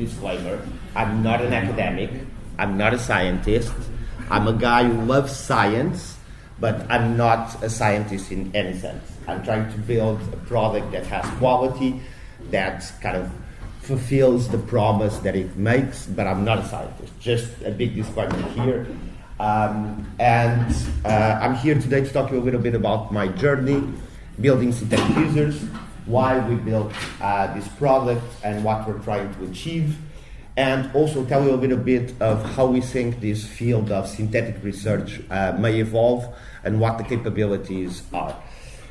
disclaimer. I'm not an academic. I'm not a scientist. I'm a guy who loves science, but I'm not a scientist in any sense. I'm trying to build a product that has quality, that kind of fulfills the promise that it makes, but I'm not a scientist. Just a big disclaimer here. I'm here today to talk to you a little bit about my journey building synthetic users, why we built this product and what we're trying to achieve, and also tell you a little bit of how we think this field of synthetic research may evolve and what the capabilities are.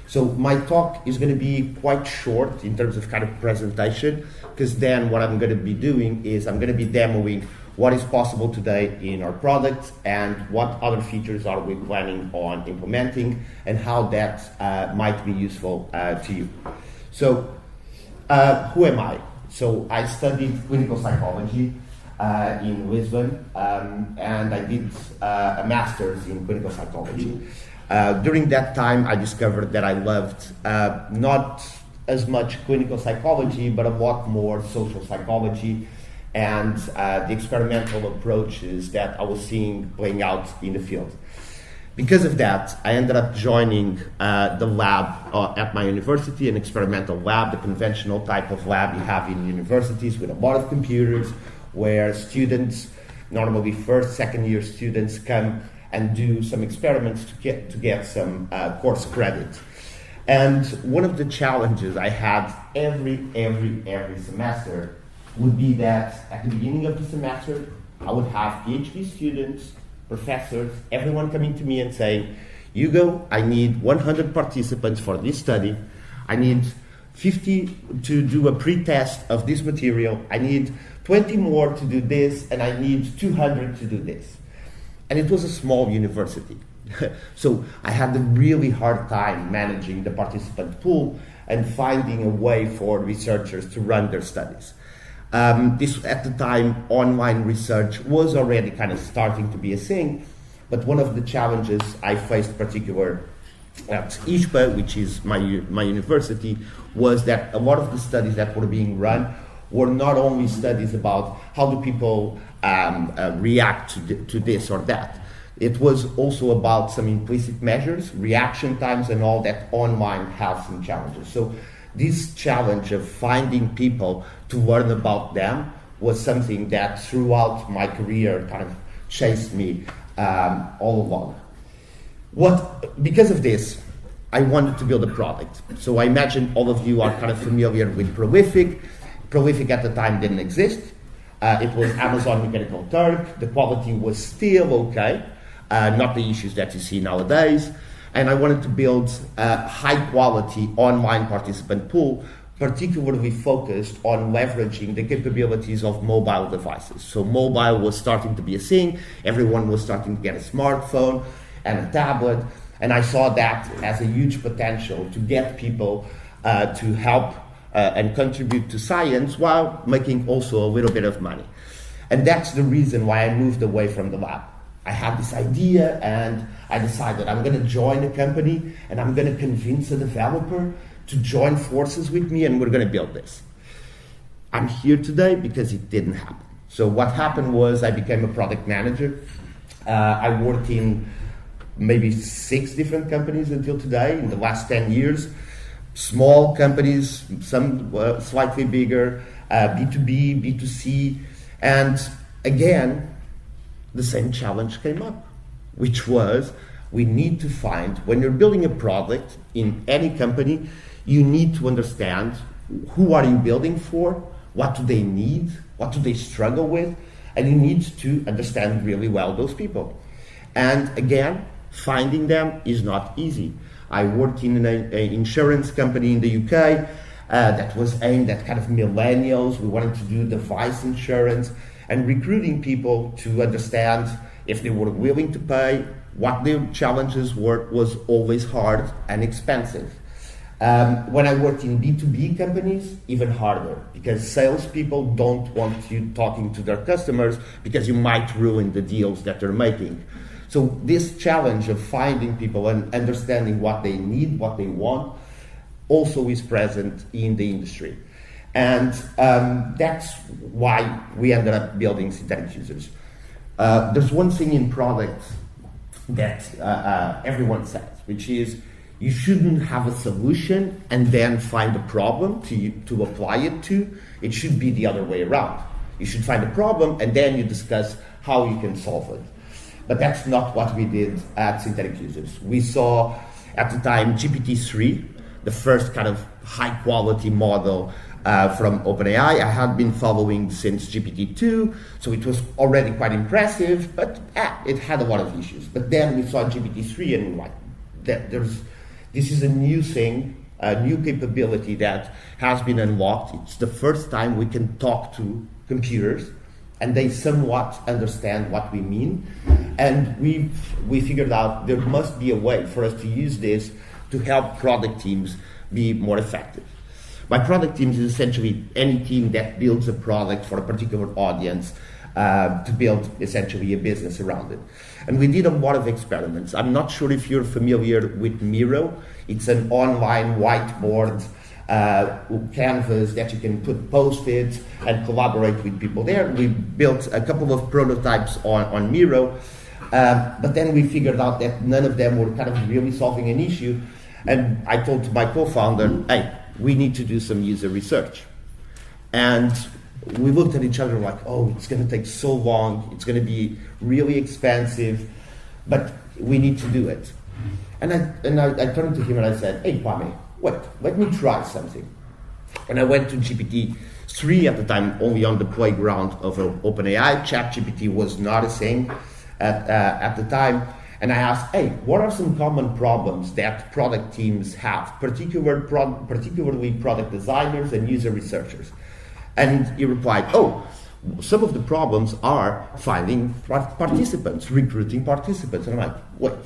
So my talk is going to be quite short in terms of kind of presentation, because then what I'm going to be doing is I'm going to be demoing what is possible today in our product and what other features are we planning on implementing and how that might be useful to you. So who am I? So I studied clinical psychology in Lisbon, and I did a master's in clinical psychology. During that time, I discovered that I loved not as much clinical psychology, but a lot more social psychology and the experimental approaches that I was seeing playing out in the field. Because of that, I ended up joining the lab at my university, an experimental lab, the conventional type of lab you have in universities with a lot of computers, where students, normally first, second year students, come and do some experiments to get some course credit. And one of the challenges I had every semester would be that at the beginning of the semester, I would have PhD students, professors, everyone coming to me and saying, Hugo, I need 100 participants for this study. I need 50 to do a pre-test of this material. I need 20 more to do this, and I need 200 to do this. And it was a small university. So I had a really hard time managing the participant pool and finding a way for researchers to run their studies. This, at the time, online research was already kind of starting to be a thing, but one of the challenges I faced particular at ISPA, which is my university, was that a lot of the studies that were being run were not only studies about how do people react to this or that. It was also about some implicit measures, reaction times, and all that online have some challenges. So this challenge of finding people to learn about them was something that throughout my career kind of chased me all along. Because of this, I wanted to build a product. So I imagine all of you are kind of familiar with Prolific. Prolific at the time didn't exist. It was Amazon Mechanical Turk. The quality was still okay, not the issues that you see nowadays. And I wanted to build a high-quality online participant pool, particularly focused on leveraging the capabilities of mobile devices. So mobile was starting to be a thing. Everyone was starting to get a smartphone and a tablet. And I saw that as a huge potential to get people to help and contribute to science while making also a little bit of money. And that's the reason why I moved away from the lab. I had this idea and I decided I'm going to join a company and I'm going to convince a developer to join forces with me and we're going to build this. I'm here today because it didn't happen. So what happened was I became a product manager. I worked in maybe 6 different companies until today in the last 10 years. Small companies, some slightly bigger, B2B, B2C, and again, the same challenge came up, which was we need to find, when you're building a product in any company, you need to understand who are you building for, what do they need, what do they struggle with, and you need to understand really well those people. And again, finding them is not easy. I worked in an insurance company in the UK that was aimed at kind of millennials. We wanted to do device insurance, and recruiting people to understand if they were willing to pay, what their challenges were, was always hard and expensive. When I worked in B2B companies, even harder, because salespeople don't want you talking to their customers because you might ruin the deals that they're making. So this challenge of finding people and understanding what they need, what they want, also is present in the industry. And that's why we ended up building synthetic users. There's one thing in products that everyone says, which is you shouldn't have a solution and then find a problem to apply it to. It should be the other way around. You should find a problem and then you discuss how you can solve it. But that's not what we did at Synthetic Users. We saw at the time GPT-3, the first kind of high quality model from OpenAI. I had been following since GPT-2, so it was already quite impressive, but it had a lot of issues. But then we saw GPT-3 and like, this is a new thing, a new capability that has been unlocked. It's the first time we can talk to computers and they somewhat understand what we mean. And we figured out there must be a way for us to use this to help product teams be more effective. By product teams is essentially any team that builds a product for a particular audience to build essentially a business around it. And we did a lot of experiments. I'm not sure if you're familiar with Miro. It's an online whiteboard canvas that you can put post-its and collaborate with people there. We built a couple of prototypes on Miro, but then we figured out that none of them were kind of really solving an issue. And I told to my co-founder, hey, we need to do some user research. And we looked at each other like, oh, it's going to take so long, it's going to be really expensive, but we need to do it. And I turned to him and I said, hey, Kwame, wait, let me try something. And I went to GPT-3 at the time, only on the playground of OpenAI. ChatGPT was not a thing at the time. And I asked, hey, what are some common problems that product teams have, particularly product designers and user researchers? And he replied, oh, some of the problems are finding participants, recruiting participants. And I'm like, wait,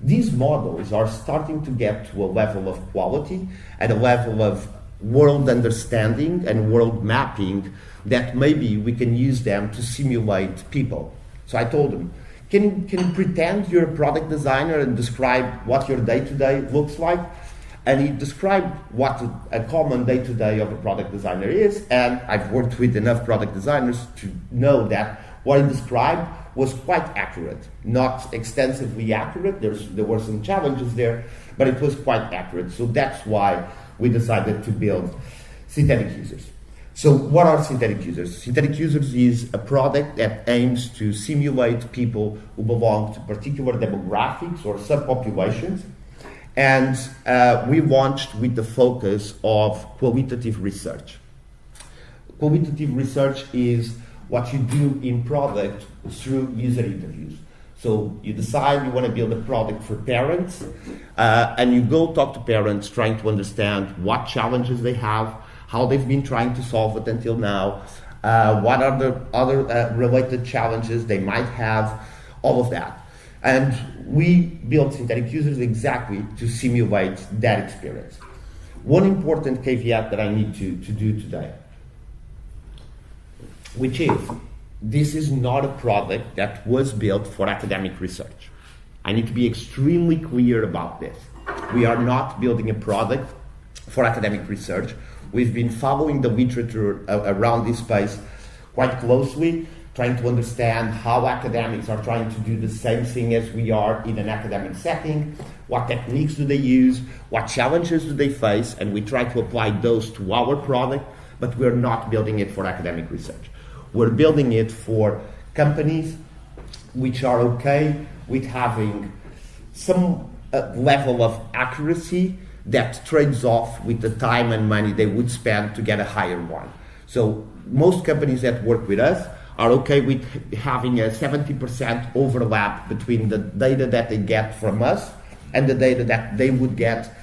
these models are starting to get to a level of quality and a level of world understanding and world mapping that maybe we can use them to simulate people. So I told him, can you pretend you're a product designer and describe what your day-to-day looks like? And he described what a common day-to-day of a product designer is, and I've worked with enough product designers to know that what he described was quite accurate. Not extensively accurate, there were some challenges there, but it was quite accurate. So that's why we decided to build Synthetic Users. So what are synthetic users? Synthetic users is a product that aims to simulate people who belong to particular demographics or subpopulations. And we launched with the focus of qualitative research. Qualitative research is what you do in product through user interviews. So you decide you want to build a product for parents, and you go talk to parents trying to understand what challenges they have, how they've been trying to solve it until now, what are the other related challenges they might have, all of that. And we built synthetic users exactly to simulate that experience. One important caveat that I need to do today, which is, this is not a product that was built for academic research. I need to be extremely clear about this. We are not building a product for academic research. We've been following the literature around this space quite closely, trying to understand how academics are trying to do the same thing as we are in an academic setting, what techniques do they use, what challenges do they face, and we try to apply those to our product, but we're not building it for academic research. We're building it for companies which are okay with having some level of accuracy that trades off with the time and money they would spend to get a higher one. So most companies that work with us are okay with having a 70% overlap between the data that they get from us and the data that they would get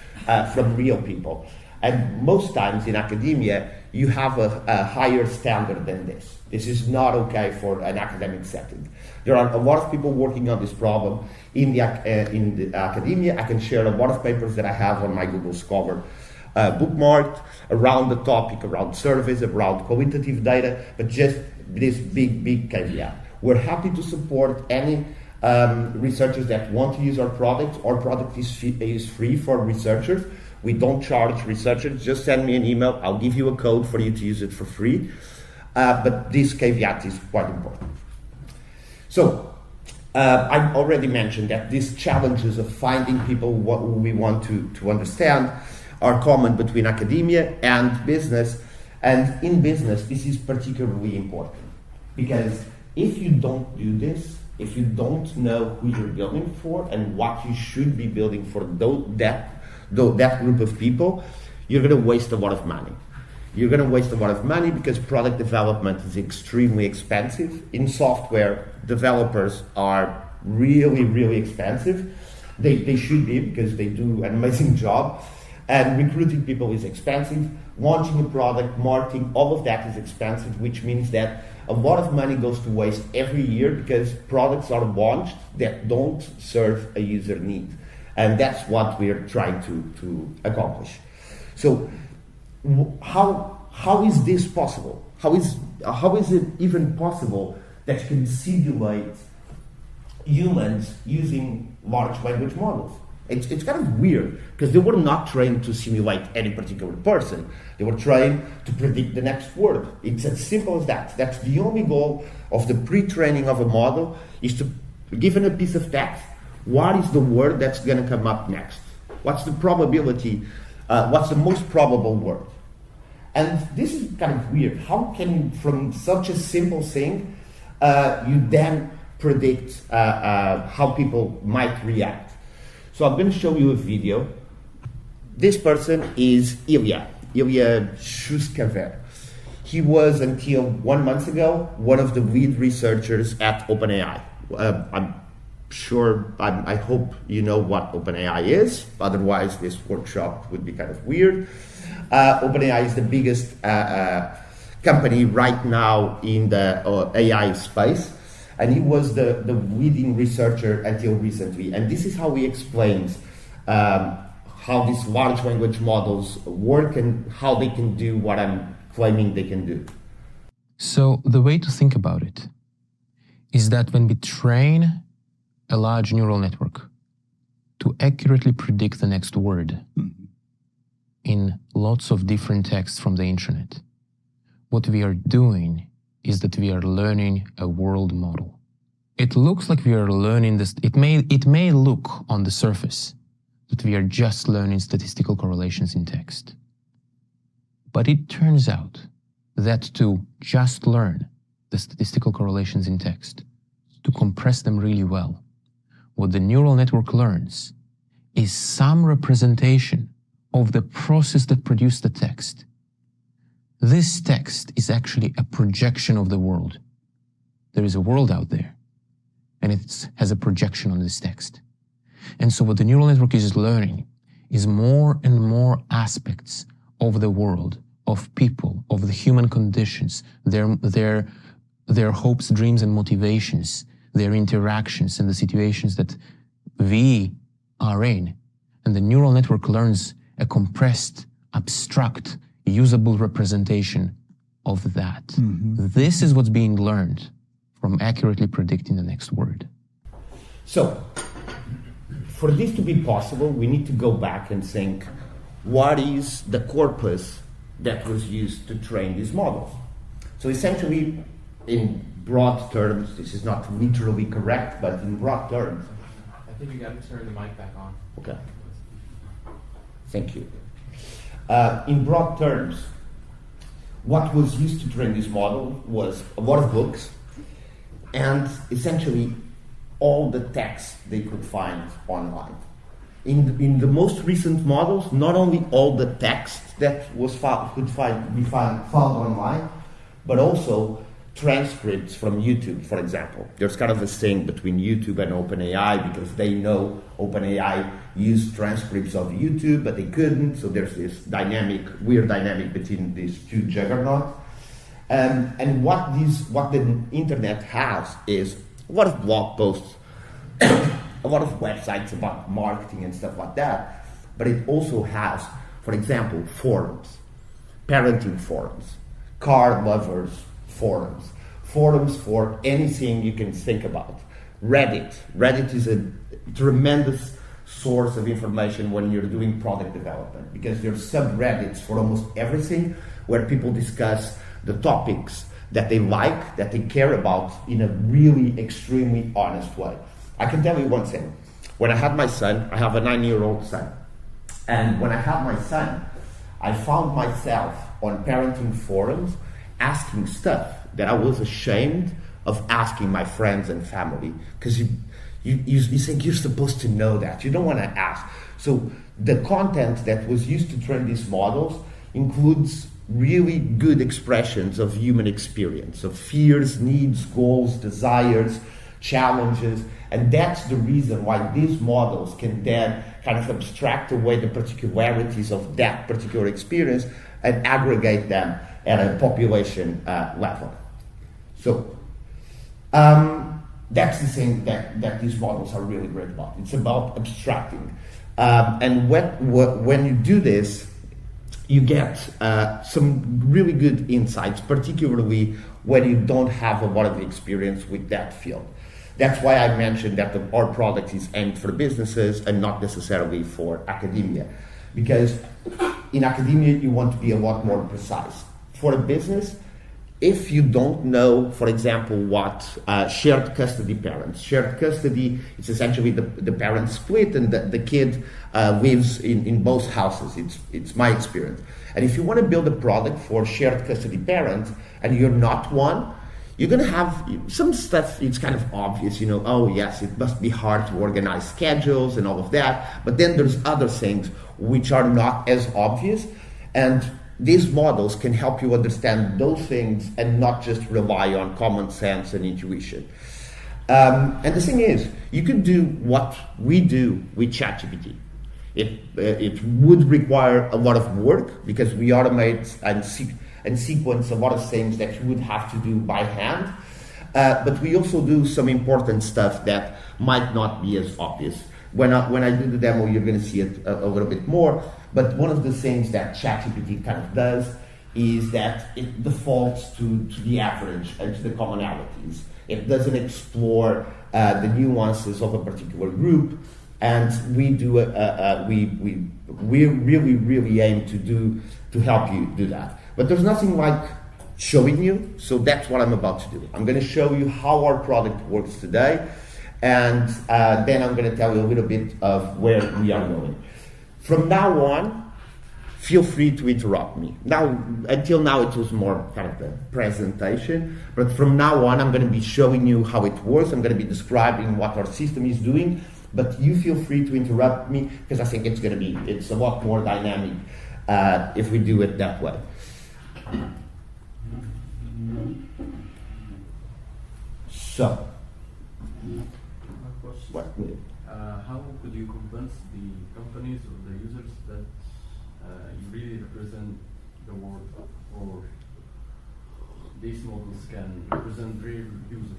from real people. And most times in academia, you have a higher standard than this. This is not okay for an academic setting. There are a lot of people working on this problem in the academia. I can share a lot of papers that I have on my Google Scholar bookmarked around the topic, around surveys, around qualitative data, but just this big caveat. We're happy to support any researchers that want to use our product. Our product is free for researchers. We don't charge researchers. Just send me an email. I'll give you a code for you to use it for free. But this caveat is quite important. So I already mentioned that these challenges of finding people what we want to understand are common between academia and business. And in business, this is particularly important because if you don't do this, if you don't know who you're building for and what you should be building for that group of people, you're going to waste a lot of money. You're going to waste a lot of money because product development is extremely expensive. In software, developers are really, really expensive. They should be because they do an amazing job. And recruiting people is expensive. Launching a product, marketing, all of that is expensive, which means that a lot of money goes to waste every year because products are launched that don't serve a user need. And that's what we're trying to accomplish. So how is this possible? How is it even possible that you can simulate humans using large language models? It's kind of weird because they were not trained to simulate any particular person. They were trained to predict the next word. It's as simple as that. That's the only goal of the pre-training of a model, is to, given a piece of text, what is the word that's going to come up next? What's the probability? What's the most probable word? And this is kind of weird. How can, from such a simple thing, you then predict how people might react? So I'm going to show you a video. This person is Ilya Shuskaver. He was, until 1 month ago, one of the lead researchers at OpenAI. I hope you know what OpenAI is. Otherwise, this workshop would be kind of weird. OpenAI is the biggest company right now in the AI space. And he was the leading researcher until recently. And this is how he explains how these large language models work and how they can do what I'm claiming they can do. So the way to think about it is that when we train a large neural network to accurately predict the next word in lots of different texts from the internet, what we are doing is that we are learning a world model. It looks like we are learning this. It may look on the surface that we are just learning statistical correlations in text. But it turns out that to just learn the statistical correlations in text, to compress them really well, what the neural network learns is some representation of the process that produced the text. This text is actually a projection of the world. There is a world out there, and it has a projection on this text. And so what the neural network is learning is more and more aspects of the world, of people, of the human conditions, their hopes, dreams, and motivations, their interactions and the situations that we are in. And the neural network learns a compressed, abstract, usable representation of that. This is what's being learned from accurately predicting the next word. So, for this to be possible, we need to go back and think, what is the corpus that was used to train these models? So essentially, in broad terms, this is not literally correct, but in broad terms. I think you got to turn the mic back on. Okay. Thank you. In broad terms, what was used to train this model was a lot of books and essentially all the text they could find online. In the most recent models, not only all the text that was could be found online, but also transcripts from YouTube, for example. There's kind of a thing between YouTube and OpenAI because they know OpenAI used transcripts of YouTube, but they couldn't. So there's this weird dynamic between these two juggernauts. And what the internet has is a lot of blog posts, a lot of websites about marketing and stuff like that. But it also has, for example, forums, parenting forums, car lovers forums for anything you can think about. Reddit is a tremendous source of information when you're doing product development, because there's subreddits for almost everything where people discuss the topics that they like, that they care about in a really extremely honest way. I can tell you one thing. When I had my son, I have a 9-year-old son, and when I had my son, I found myself on parenting forums asking stuff that I was ashamed of asking my friends and family, because you think you're supposed to know that. You don't want to ask. So the content that was used to train these models includes really good expressions of human experience, of fears, needs, goals, desires, challenges, and that's the reason why these models can then kind of abstract away the particularities of that particular experience and aggregate them at a population level. So that's the thing that these models are really great about. It's about abstracting. And when you do this, you get some really good insights, particularly when you don't have a lot of experience with that field. That's why I mentioned that our product is aimed for businesses and not necessarily for academia. Because in academia, you want to be a lot more precise. For a business, if you don't know, for example, what shared custody parents. Shared custody is essentially the parents split and the kid lives in both houses. It's my experience. And if you want to build a product for shared custody parents and you're not one, you're going to have some stuff, it's kind of obvious, oh yes, it must be hard to organize schedules and all of that. But then there's other things which are not as obvious. And these models can help you understand those things and not just rely on common sense and intuition. And the thing is, you could do what we do with ChatGPT. It would require a lot of work because we automate and sequence a lot of things that you would have to do by hand. But we also do some important stuff that might not be as obvious. When I do the demo, you're going to see it a little bit more. But one of the things that ChatGPT kind of does is that it defaults to the average and to the commonalities. It doesn't explore the nuances of a particular group, and we do we really aim to help you do that. But there's nothing like showing you, so that's what I'm about to do. I'm going to show you how our product works today, and then I'm going to tell you a little bit of where we are going. From now on, feel free to interrupt me. Until now, it was more kind of the presentation, but from now on, I'm going to be showing you how it works. I'm going to be describing what our system is doing, but you feel free to interrupt me because I think it's a lot more dynamic if we do it that way. So, how could you convince the companies or the users that you really represent the world, or these models can represent real users?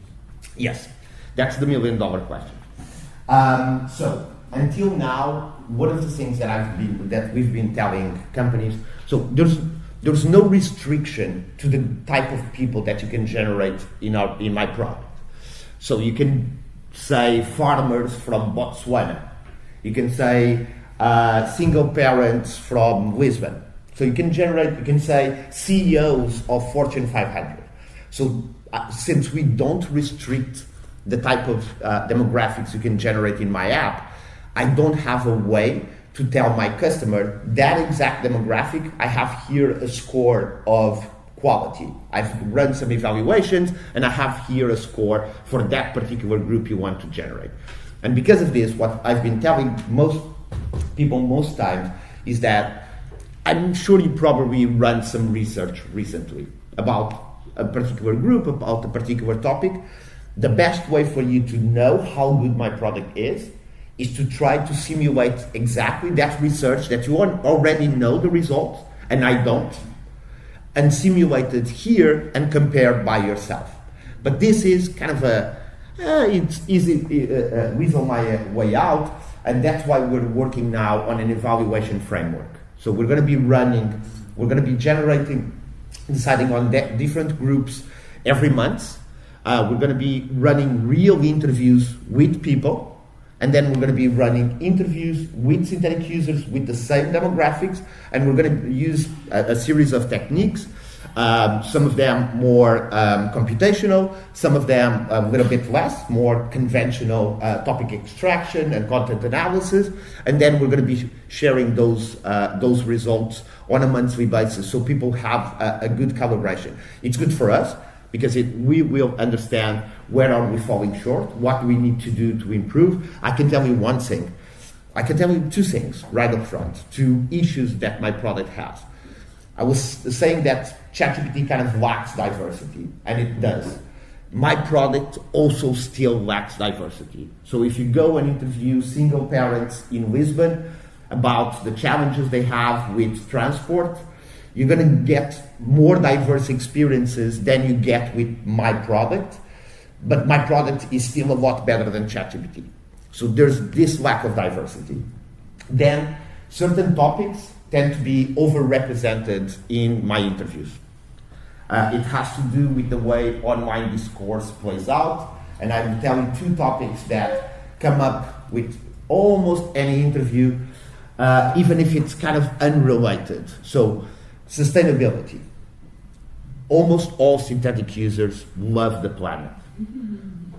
Yes, that's the $1 million question. So until now, one of the things that we've been telling companies, so there's no restriction to the type of people that you can generate in my product. So you can say farmers from Botswana. You can say single parents from Lisbon. So you can say CEOs of Fortune 500. So since we don't restrict the type of demographics you can generate in my app, I don't have a way to tell my customer that exact demographic, I have here a score of quality. I've run some evaluations and I have here a score for that particular group you want to generate. And because of this, what I've been telling most people most times is that I'm sure you probably run some research recently about a particular group, about a particular topic. The best way for you to know how good my product is to try to simulate exactly that research that you already know the results and I don't, and simulate it here and compare by yourself. But this is kind of it's easy weasel my way out, and that's why we're working now on an evaluation framework. So we're going to be generating, deciding on different groups every month. We're going to be running real interviews with people, and then we're going to be running interviews with synthetic users with the same demographics, and we're going to use a series of techniques, some of them more computational, some of them a little bit less, more conventional topic extraction and content analysis, and then we're going to be sharing those results on a monthly basis so people have a good calibration. It's good for us, because we will understand where are we falling short, what we need to do to improve. I can tell you one thing. I can tell you two things right up front, two issues that my product has. I was saying that ChatGPT kind of lacks diversity, and it does. My product also still lacks diversity. So if you go and interview single parents in Lisbon about the challenges they have with transport, you're going to get more diverse experiences than you get with my product, but my product is still a lot better than ChatGPT. So there's this lack of diversity. Then certain topics tend to be overrepresented in my interviews. It has to do with the way online discourse plays out, and I will tell you two topics that come up with almost any interview, even if it's kind of unrelated. So, sustainability. Almost all synthetic users love the planet,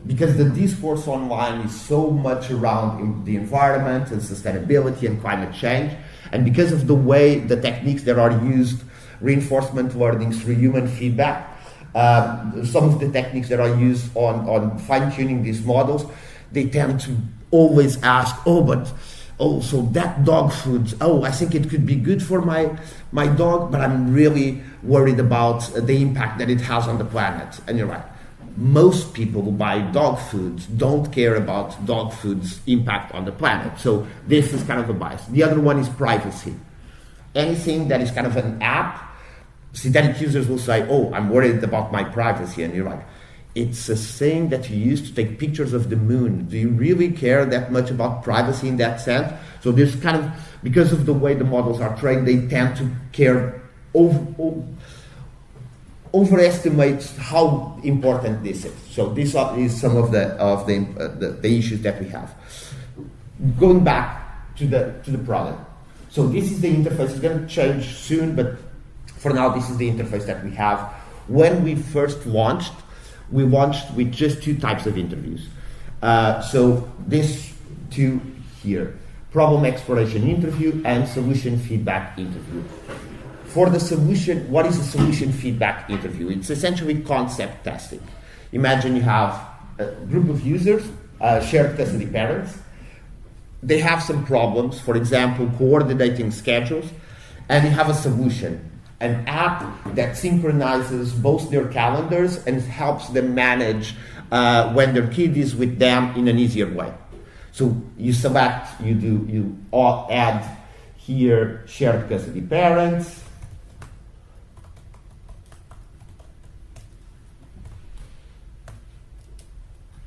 because the discourse online is so much around the environment and sustainability and climate change, and because of the way the techniques that are used, reinforcement learning through human feedback, some of the techniques that are used on fine-tuning these models, they tend to always ask, so that dog food, I think it could be good for my dog, but I'm really worried about the impact that it has on the planet. And you're right. Most people who buy dog food don't care about dog food's impact on the planet. So this is kind of a bias. The other one is privacy. Anything that is kind of an app, synthetic users will say, I'm worried about my privacy. And you're like, it's a thing that you use to take pictures of the moon. Do you really care that much about privacy in that sense? So there's kind of, because of the way the models are trained, they tend to care, overestimate how important this is. So this is some of the issues that we have. Going back to the product. So this is the interface. It's going to change soon, but for now, this is the interface that we have. When we first launched, we launched with just two types of interviews. So this two here, problem exploration interview and solution feedback interview. For the solution, what is a solution feedback interview? It's essentially concept testing. Imagine you have a group of users, shared custody parents. They have some problems, for example, coordinating schedules, and you have a solution. An app that synchronizes both their calendars and helps them manage when their kid is with them in an easier way. So you select, you add here shared custody parents.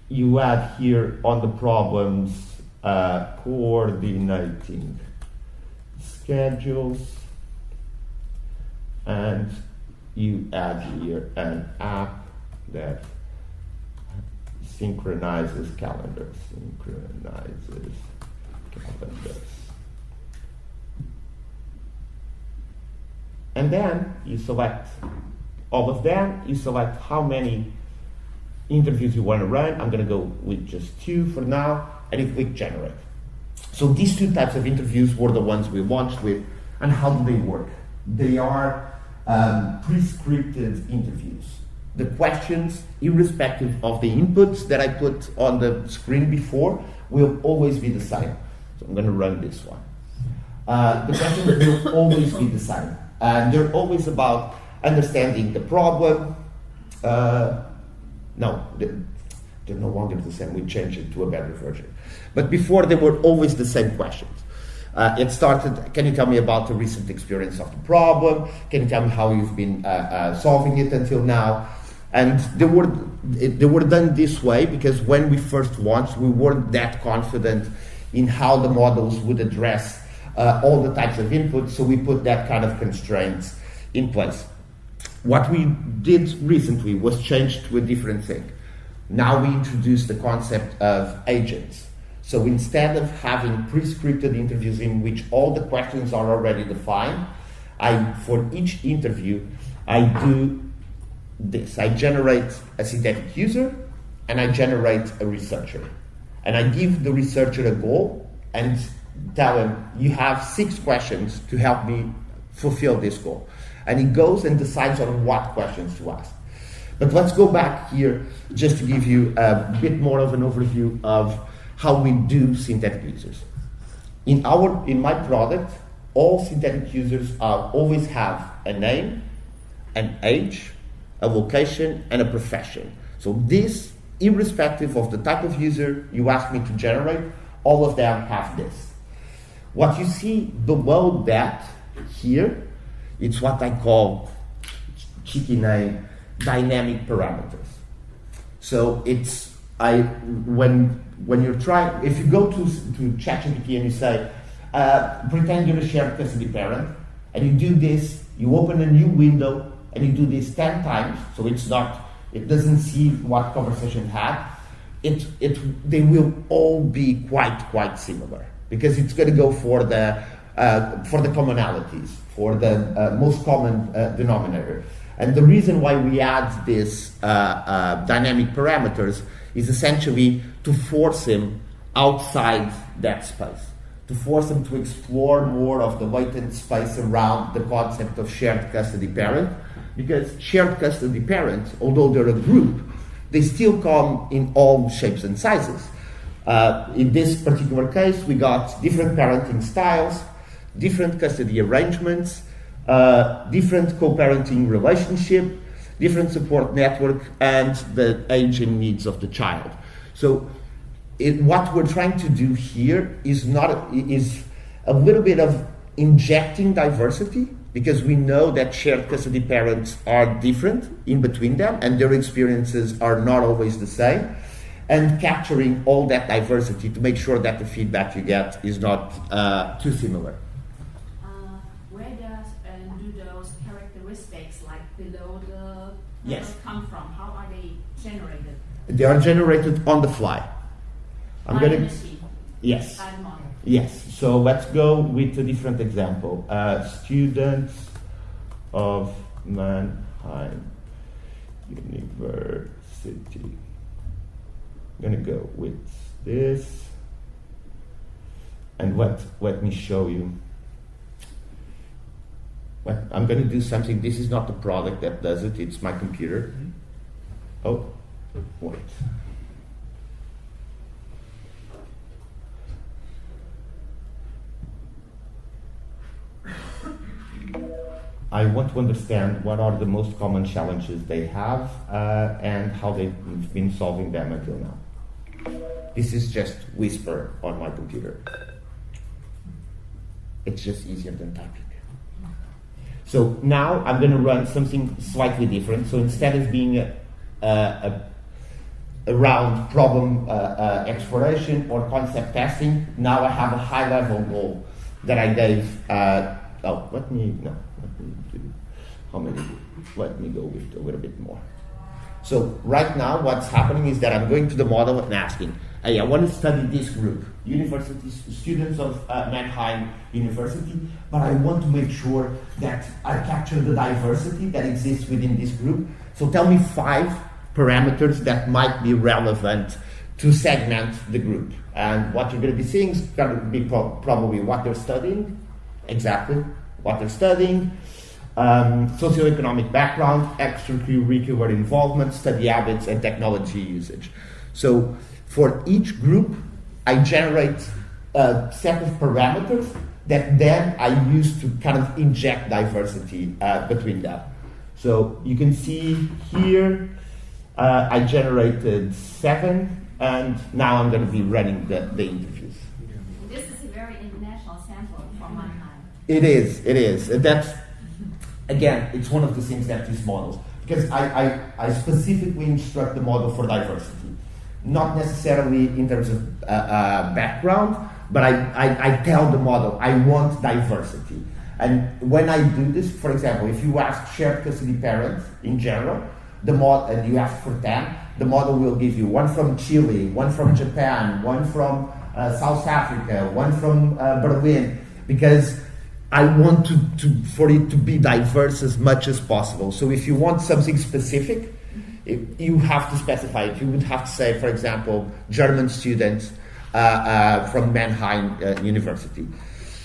You add here on the problems coordinating schedules. And you add here an app that synchronizes calendars. And then you select all of them. You select how many interviews you want to run. I'm going to go with just 2 for now, and you click generate. So these 2 types of interviews were the ones we launched with. And how do they work? They are pre-scripted interviews. The questions, irrespective of the inputs that I put on the screen before, will always be the same. So I'm going to run this one. The questions will always be the same. And they're always about understanding the problem. No, they're no longer the same. We changed it to a better version. But before, they were always the same questions. It started, can you tell me about the recent experience of the problem? Can you tell me how you've been solving it until now? And they were done this way because when we first launched, we weren't that confident in how the models would address all the types of inputs, so we put that kind of constraints in place. What we did recently was change to a different thing. Now we introduced the concept of agents. So instead of having pre-scripted interviews in which all the questions are already defined, for each interview, I do this. I generate a synthetic user and I generate a researcher. And I give the researcher a goal and tell him, you have 6 questions to help me fulfill this goal. And he goes and decides on what questions to ask. But let's go back here just to give you a bit more of an overview of how we do synthetic users. In my product, all synthetic users always have a name, an age, a location, and a profession. So this, irrespective of the type of user you ask me to generate, all of them have this. What you see below that here, it's what I call, cheeky name, dynamic parameters. So it's, when you're trying, if you go to ChatGPT and you say, pretend you're a shared custody parent, and you do this, you open a new window, and you do this 10 times, so it doesn't see what conversation had, they will all be quite similar, because it's going to go for the commonalities, for the most common denominator. And the reason why we add this dynamic parameters is essentially to force him outside that space, to force him to explore more of the latent space around the concept of shared custody parent, because shared custody parents, although they're a group, they still come in all shapes and sizes. In this particular case, we got different parenting styles, different custody arrangements, different co-parenting relationship, different support network, and the age and needs of the child. So what we're trying to do here is a little bit of injecting diversity, because we know that shared custody parents are different in between them and their experiences are not always the same, and capturing all that diversity to make sure that the feedback you get is not too similar. Where do those characteristics like below the Yes. come from? How are they generated? They are generated on the fly. I'm By gonna. the machine? Yes. By the model? Yes. So let's go with a different example. Students of Mannheim University. I'm gonna go with this, and let me show you. Well, I'm going to do something. This is not the product that does it, it's my computer. Oh, wait. I want to understand what are the most common challenges they have and how they've been solving them until now. This is just whisper on my computer. It's just easier than typing. So now I'm going to run something slightly different. So instead of being around problem exploration or concept testing, now I have a high-level goal that I gave. Let me go with a little bit more. So right now what's happening is that I'm going to the model and asking, hey, I want to study this group, university students of Mannheim University, but I want to make sure that I capture the diversity that exists within this group. So tell me 5 parameters that might be relevant to segment the group. And what you're going to be seeing is going to be probably what they're studying, exactly what they're studying, socioeconomic background, extracurricular involvement, study habits, and technology usage. So for each group, I generate a set of parameters that then I use to kind of inject diversity between them. So you can see here, I generated 7, and now I'm going to be running the interviews. This is a very international sample from Mannheim. It is. That's, again, it's one of the things that these models, because I specifically instruct the model for diversity. Not necessarily in terms of background, but I tell the model, I want diversity. And when I do this, for example, if you ask shared custody parents in general, and you ask for 10, the model will give you 1 from Chile, 1 from Japan, 1 from South Africa, one from Berlin, because I want for it to be diverse as much as possible. So if you want something specific, you have to specify it. You would have to say, for example, German students from Mannheim University.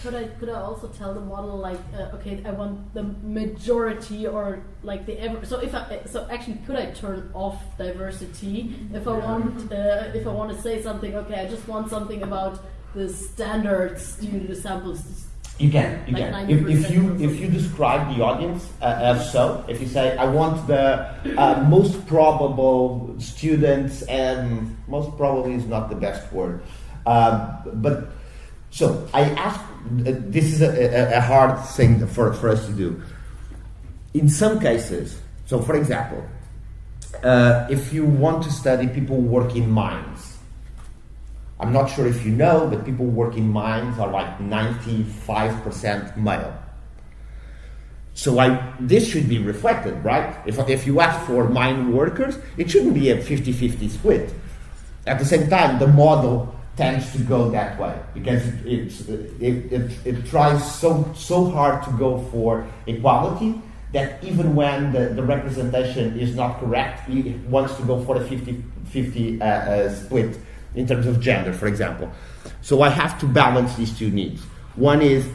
Could I also tell the model like okay, I want the majority or like the so actually could I turn off diversity if I want to say something? Okay, I just want something about the standard student samples. You can. If you describe the audience as so, if you say I want the most probable students, and most probably is not the best word, but so I ask. This is a hard thing for us to do. In some cases, so for example, if you want to study people who work in mines, I'm not sure if you know, but people who work in mines are like 95% male. So this should be reflected, right? If you ask for mine workers, it shouldn't be a 50-50 split. At the same time, the model tends to go that way because it tries so hard to go for equality that even when the representation is not correct, it wants to go for a 50-50 split in terms of gender, for example. So I have to balance these two needs. One is,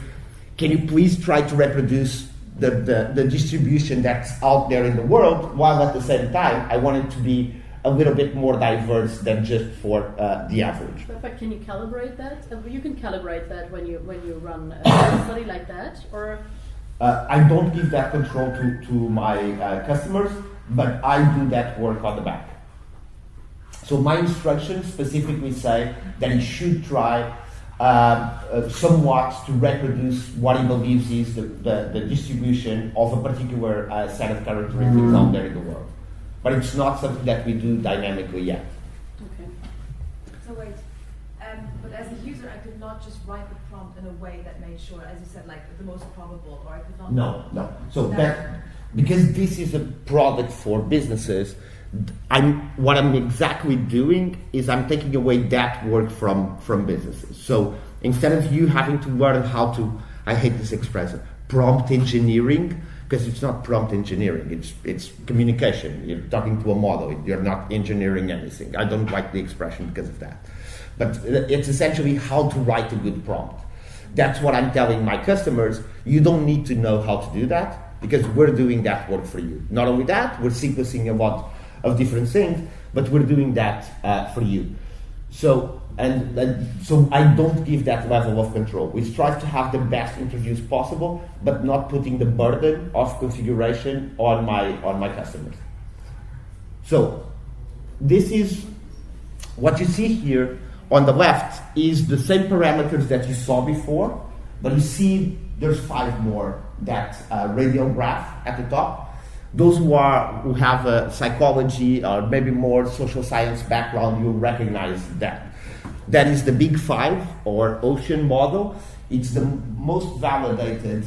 can you please try to reproduce the distribution that's out there in the world, while at the same time I want it to be a little bit more diverse than just for the average. But can you calibrate that? You can calibrate that when you run a study like that, or? I don't give that control to my customers, but I do that work on the back. So my instructions specifically say that he should try somewhat to reproduce what he believes is the distribution of a particular set of characteristics out there in the world. But it's not something that we do dynamically yet. Okay. So wait, but as a user, I could not just write the prompt in a way that made sure, as you said, like the most probable, or I could not. No. So that because this is a product for businesses, what I'm exactly doing is I'm taking away that work from businesses. So instead of you having to learn how to, I hate this expression, prompt engineering. Because it's not prompt engineering, it's communication. You're talking to a model, you're not engineering anything. I don't like the expression because of that. But it's essentially how to write a good prompt. That's what I'm telling my customers. You don't need to know how to do that because we're doing that work for you. Not only that, we're sequencing a lot of different things, but we're doing that for you. So I don't give that level of control. We strive to have the best interviews possible, but not putting the burden of configuration on my customers. So this is what you see here on the left is the same parameters that you saw before, but you see there's 5 more. That radial graph at the top. Those who have a psychology or maybe more social science background, you'll recognize that. That is the Big 5 or ocean model. It's the most validated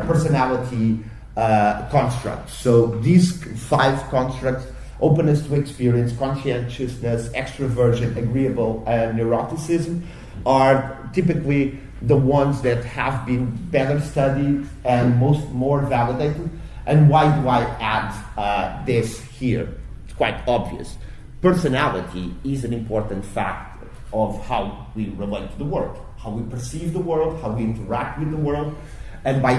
personality construct. So these 5 constructs, openness to experience, conscientiousness, extroversion, agreeable, and neuroticism, are typically the ones that have been better studied and more validated. And why do I add this here? It's quite obvious. Personality is an important factor of how we relate to the world, how we perceive the world, how we interact with the world. And by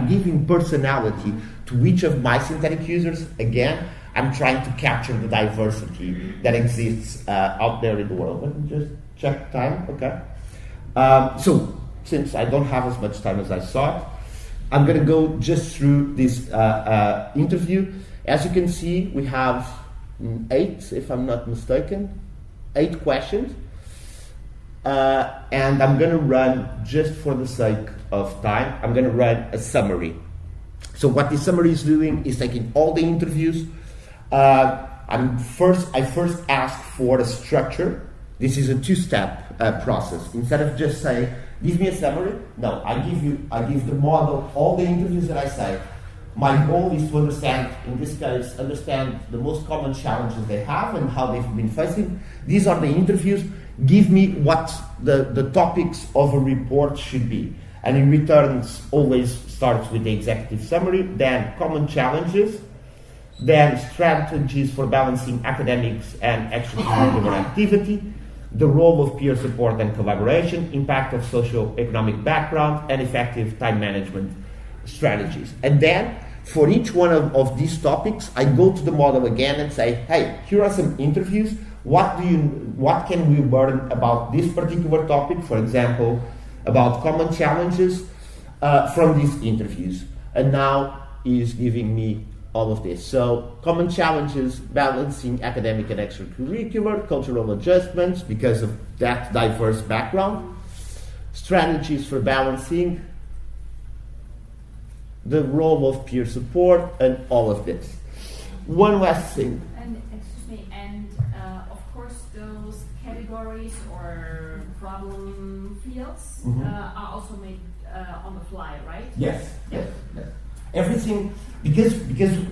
giving personality to each of my synthetic users, again, I'm trying to capture the diversity that exists out there in the world. Let me just check time, okay? So, since I don't have as much time as I thought, I'm going to go just through this interview. As you can see, we have 8, if I'm not mistaken, 8 questions. And I'm going to run, just for the sake of time, I'm going to run a summary. So what this summary is doing is taking all the interviews. I first ask for a structure. This is a 2-step process. Instead of just saying, give me a summary, no, I give the model all the interviews that I say. my goal is to understand, in this case, understand the most common challenges they have and how they've been facing. These are the interviews. Give me what the topics of a report should be. And in return, always starts with the executive summary, then common challenges, then strategies for balancing academics and extracurricular activity, the role of peer support and collaboration, impact of socio-economic background, and effective time management strategies. And then, for each one of these topics, I go to the model again and say, hey, here are some interviews. What can we learn about this particular topic? For example, about common challenges from these interviews. And now is giving me all of this. So common challenges, balancing academic and extracurricular, cultural adjustments because of that diverse background, strategies for balancing, the role of peer support, and all of this. One last thing. And excuse me, and of course those categories or problem fields are also made on the fly, right? Yes. Everything, because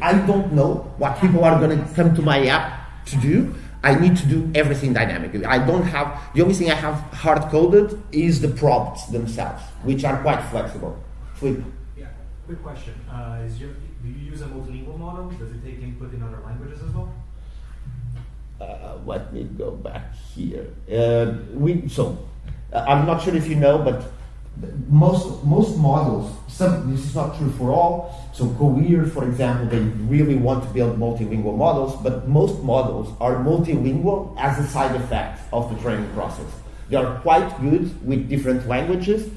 I don't know what people are going to come to my app to do, I need to do everything dynamically. I don't have, the only thing I have hard-coded is the prompts themselves, which are quite flexible. Yeah, quick question. Do you use a multilingual model? Does it take input in other languages as well? Let me go back here. I'm not sure if you know, but most models, this is not true for all. So Cohere, for example, they really want to build multilingual models, but most models are multilingual as a side effect of the training process. They are quite good with different languages.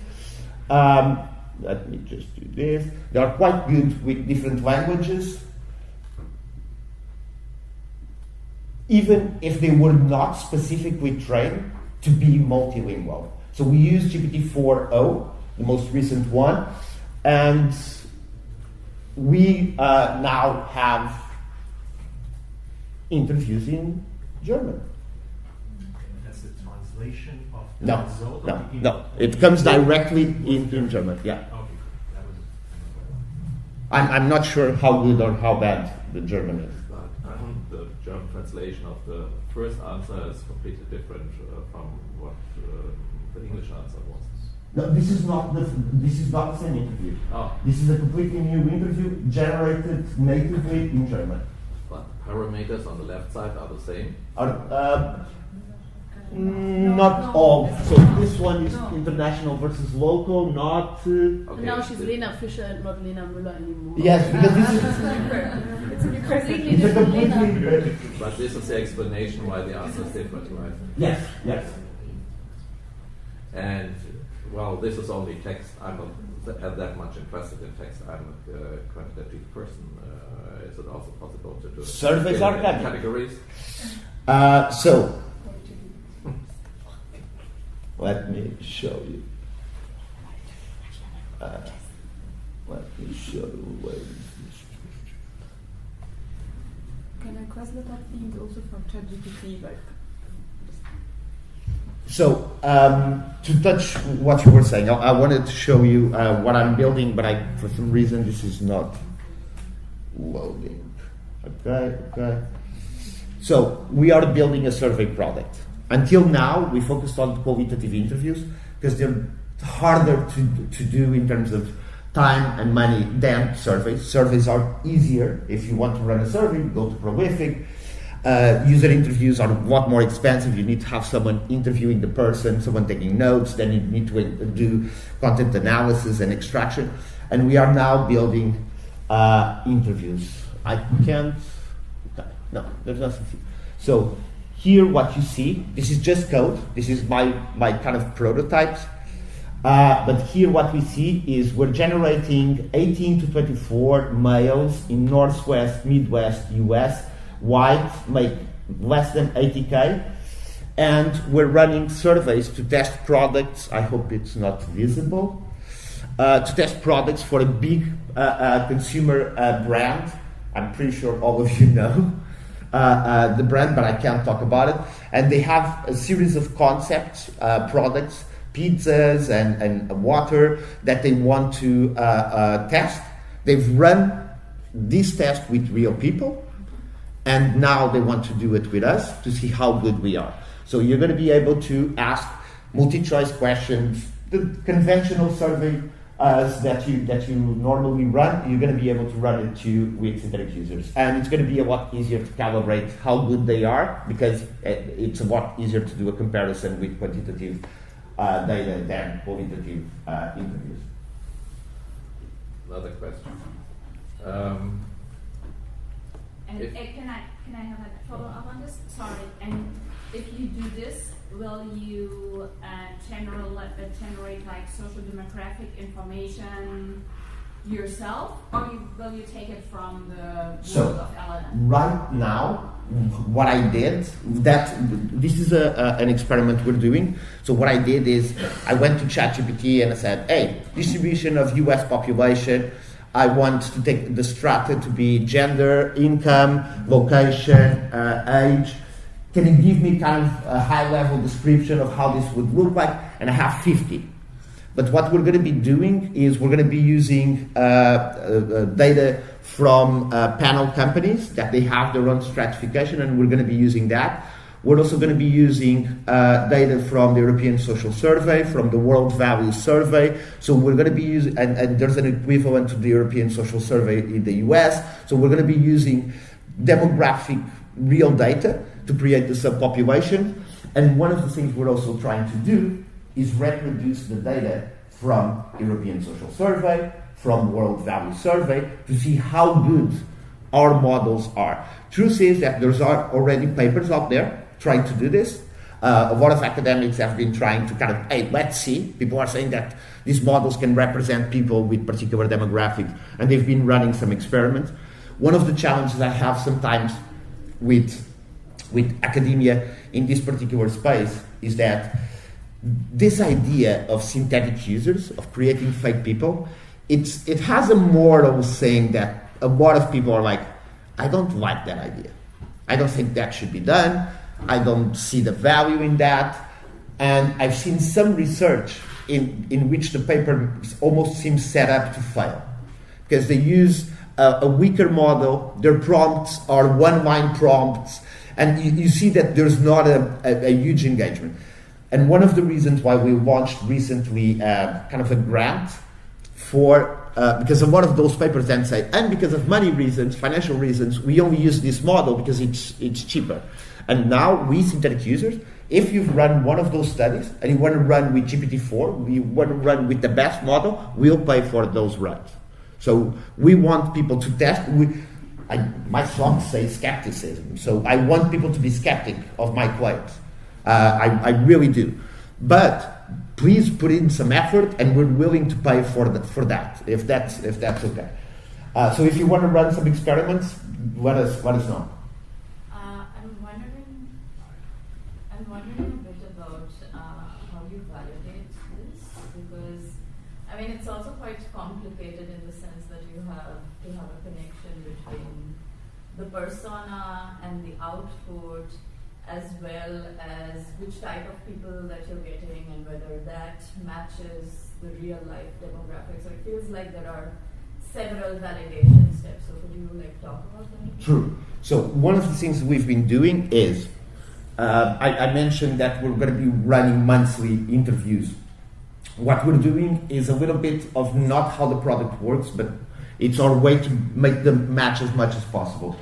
Let me just do this. They are quite good with different languages, even if they were not specifically trained to be multilingual. So we use GPT-4o, the most recent one, and we now have interviews in German. That's the translation of the No, result? no. It comes directly in German, yeah. Okay, that was I'm not sure how good or how bad the German is. The German translation of the first answer is completely different from what the English answer was. No, this is not the same interview. Oh. This is a completely new interview generated natively in German. But parameters on the left side are the same. Not all. So this one is international versus local, not. And now she's Lena Fischer and not Lena Müller anymore. Yes, because this is. It's a completely It's a different completely. Lena. But this is the explanation why the answer is different, right? Yes. And well, this is only text. I'm not that much interested in text. I'm a quantitative person. Is it also possible to do Surveys are coming. categories? So. Let me show you. Let me show you where Can I question that thing also from ChatGPT? So, to touch what you were saying, I wanted to show you what I'm building, but for some reason this is not loading. Okay. So, we are building a survey product. Until now, we focused on qualitative interviews because they're harder to do in terms of time and money than surveys. Surveys are easier. If you want to run a survey, you go to Prolific. User interviews are a lot more expensive. You need to have someone interviewing the person, someone taking notes, then you need to do content analysis and extraction. And we are now building interviews. I can't, no, there's nothing. So here what you see, this is just code. This is my kind of prototypes. But here what we see is we're generating 18 to 24 males in Northwest, Midwest, US, white, make less than 80K. And we're running surveys to test products. I hope it's not visible. To test products for a big consumer brand. I'm pretty sure all of you know the brand, but I can't talk about it. And they have a series of concepts, products, pizzas and water that they want to test. They've run this test with real people, and now they want to do it with us to see how good we are. So you're going to be able to ask multi-choice questions, the conventional survey that you normally run. You're going to be able to run it with synthetic users, and it's going to be a lot easier to calibrate how good they are, because it's a lot easier to do a comparison with quantitative data than qualitative interviews. Another question. And can I have a follow up on this? Sorry. And if you do this, will you generate like social demographic information yourself, or will you take it from the world of LLM? Right now, what I did, this is an experiment we're doing. So what I did is I went to ChatGPT and I said, hey, distribution of US population, I want to take the strata to be gender, income, location, age. Can you give me kind of a high-level description of how this would look like? And I have 50. But what we're going to be doing is we're going to be using data from panel companies that they have their own stratification, and we're going to be using that. We're also going to be using data from the European Social Survey, from the World Values Survey. So we're going to be using, and there's an equivalent to the European Social Survey in the US. So we're going to be using demographic real data to create the subpopulation. And one of the things we're also trying to do is reproduce the data from European Social Survey, from World Values Survey, to see how good our models are. Truth is that there's already papers out there trying to do this. A lot of academics have been trying to kind of, hey, let's see. People are saying that these models can represent people with particular demographics, and they've been running some experiments. One of the challenges I have sometimes with academia in this particular space is that this idea of synthetic users, of creating fake people, it has a moral saying that a lot of people are like, I don't like that idea. I don't think that should be done. I don't see the value in that. And I've seen some research in which the paper almost seems set up to fail, because they use a weaker model. Their prompts are one-line prompts, and you see that there's not a huge engagement. And one of the reasons why we launched recently kind of a grant for, because a lot of those papers then say, and because of money reasons, financial reasons, we only use this model because it's cheaper. And now we synthetic users, if you've run one of those studies and you want to run with GPT-4, you want to run with the best model, we'll pay for those runs. So we want people to test. My song says skepticism, so I want people to be skeptic of my claims. I really do. But please put in some effort, and we're willing to pay for that, if that's okay. So if you want to run some experiments, let us know. I'm wondering a bit about how you validate this, because I mean it's also quite complicated in the sense that you have to have a connection between the persona and the output, as well as which type of people that you're getting and whether that matches the real life demographics. So it feels like there are several validation steps. So could you talk about them? True. So one of the things we've been doing is, I mentioned that we're going to be running monthly interviews. What we're doing is a little bit of not how the product works, but it's our way to make them match as much as possible.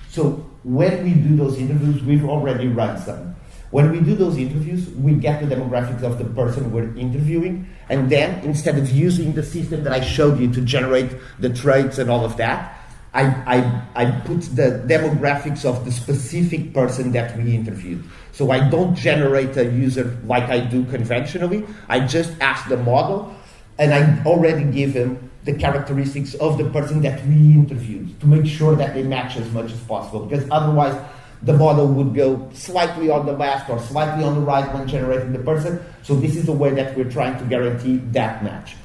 So when we do those interviews, we've already run some. When we do those interviews, we get the demographics of the person we're interviewing, and then instead of using the system that I showed you to generate the traits and all of that, I put the demographics of the specific person that we interviewed. So I don't generate a user like I do conventionally. I just ask the model, and I already give him the characteristics of the person that we interviewed to make sure that they match as much as possible, because otherwise the model would go slightly on the left or slightly on the right when generating the person. So this is the way that we're trying to guarantee that match.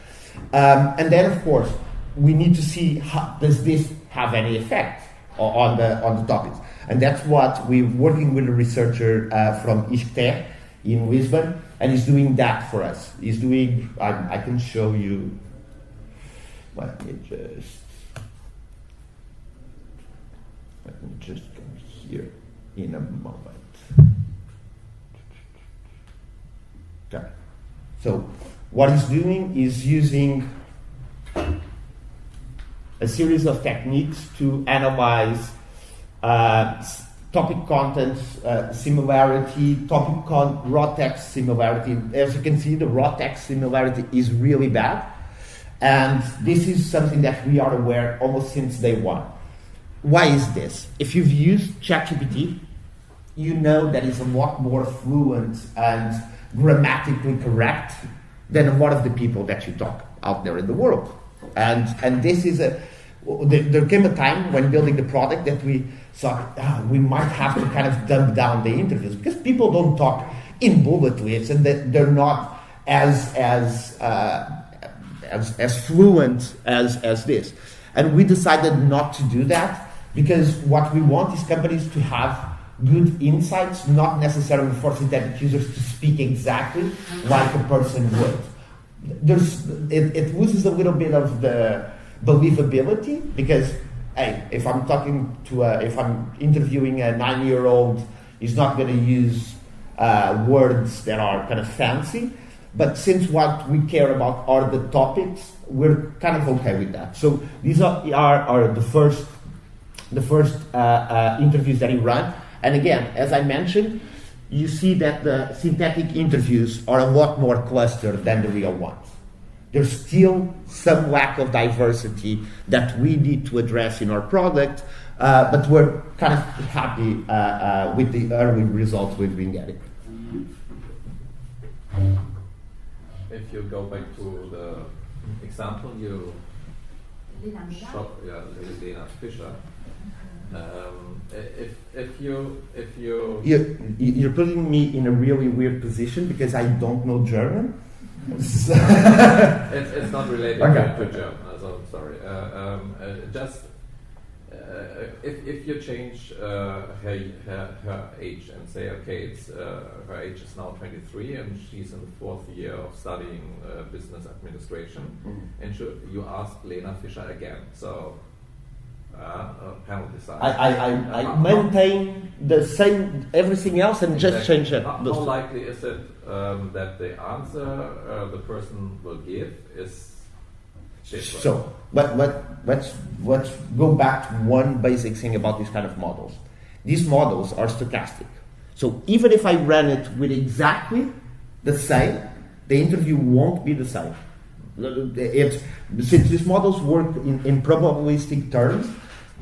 And then of course, we need to see does this have any effect on the topics. And that's what we're working with a researcher from ISCTE in Lisbon, and he's doing that for us. He's doing, I can show you, let me just, Let me just go here in a moment. Okay. So what he's doing is using a series of techniques to analyze topic content similarity, raw text similarity. As you can see, the raw text similarity is really bad. And this is something that we are aware almost since day one. Why is this? If you've used ChatGPT, you know that it's a lot more fluent and grammatically correct than a lot of the people that you talk out there in the world. And this is there came a time when building the product that we thought we might have to kind of dumb down the interviews because people don't talk in bullet lists and that they're not as fluent as this. And we decided not to do that because what we want is companies to have good insights, not necessarily for synthetic users to speak exactly like a person would. It loses a little bit of the believability because, hey, if I'm interviewing a 9-year-old, he's not going to use words that are kind of fancy. But since what we care about are the topics, we're kind of okay with that. So these are the first interviews that he ran. And again, as I mentioned, you see that the synthetic interviews are a lot more clustered than the real ones. There's still some lack of diversity that we need to address in our product, but we're kind of happy with the early results we've been getting. If you go back to the example you shot, Lena Fischer. If you You're putting me in a really weird position because I don't know German. it's not related to German, so I'm sorry. If you change her age and say, okay, it's her age is now 23 and she's in the 4th year of studying business administration, and you ask Lena Fischer again, so penalty size. I maintain the same everything else and just change it. How likely is it that the answer the person will give is different? So, let's go back to one basic thing about these kind of models. These models are stochastic. So even if I ran it with exactly the same, the interview won't be the same. Since these models work in probabilistic terms,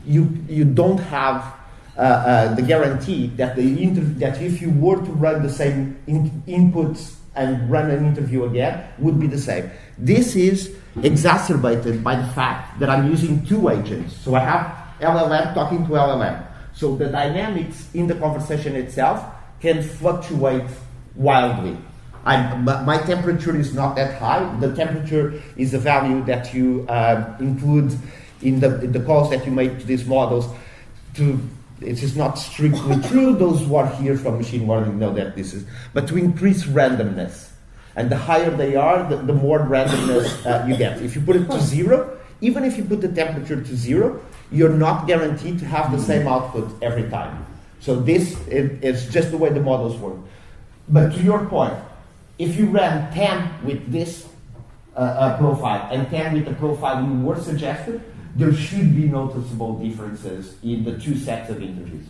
you don't have the guarantee that that if you were to run the same inputs and run an interview again, would be the same. This is exacerbated by the fact that I'm using 2 agents. So I have LLM talking to LLM. So the dynamics in the conversation itself can fluctuate wildly. My temperature is not that high. The temperature is a value that you include in the calls that you make to these models. It is not strictly true. Those who are here from machine learning know that this is, but to increase randomness. And the higher they are, the more randomness you get. If you put it to 0, even if you put the temperature to 0, you're not guaranteed to have the same output every time. So this is just the way the models work. But to your point, if you ran 10 with this profile and 10 with the profile you were suggested, there should be noticeable differences in the 2 sets of interviews.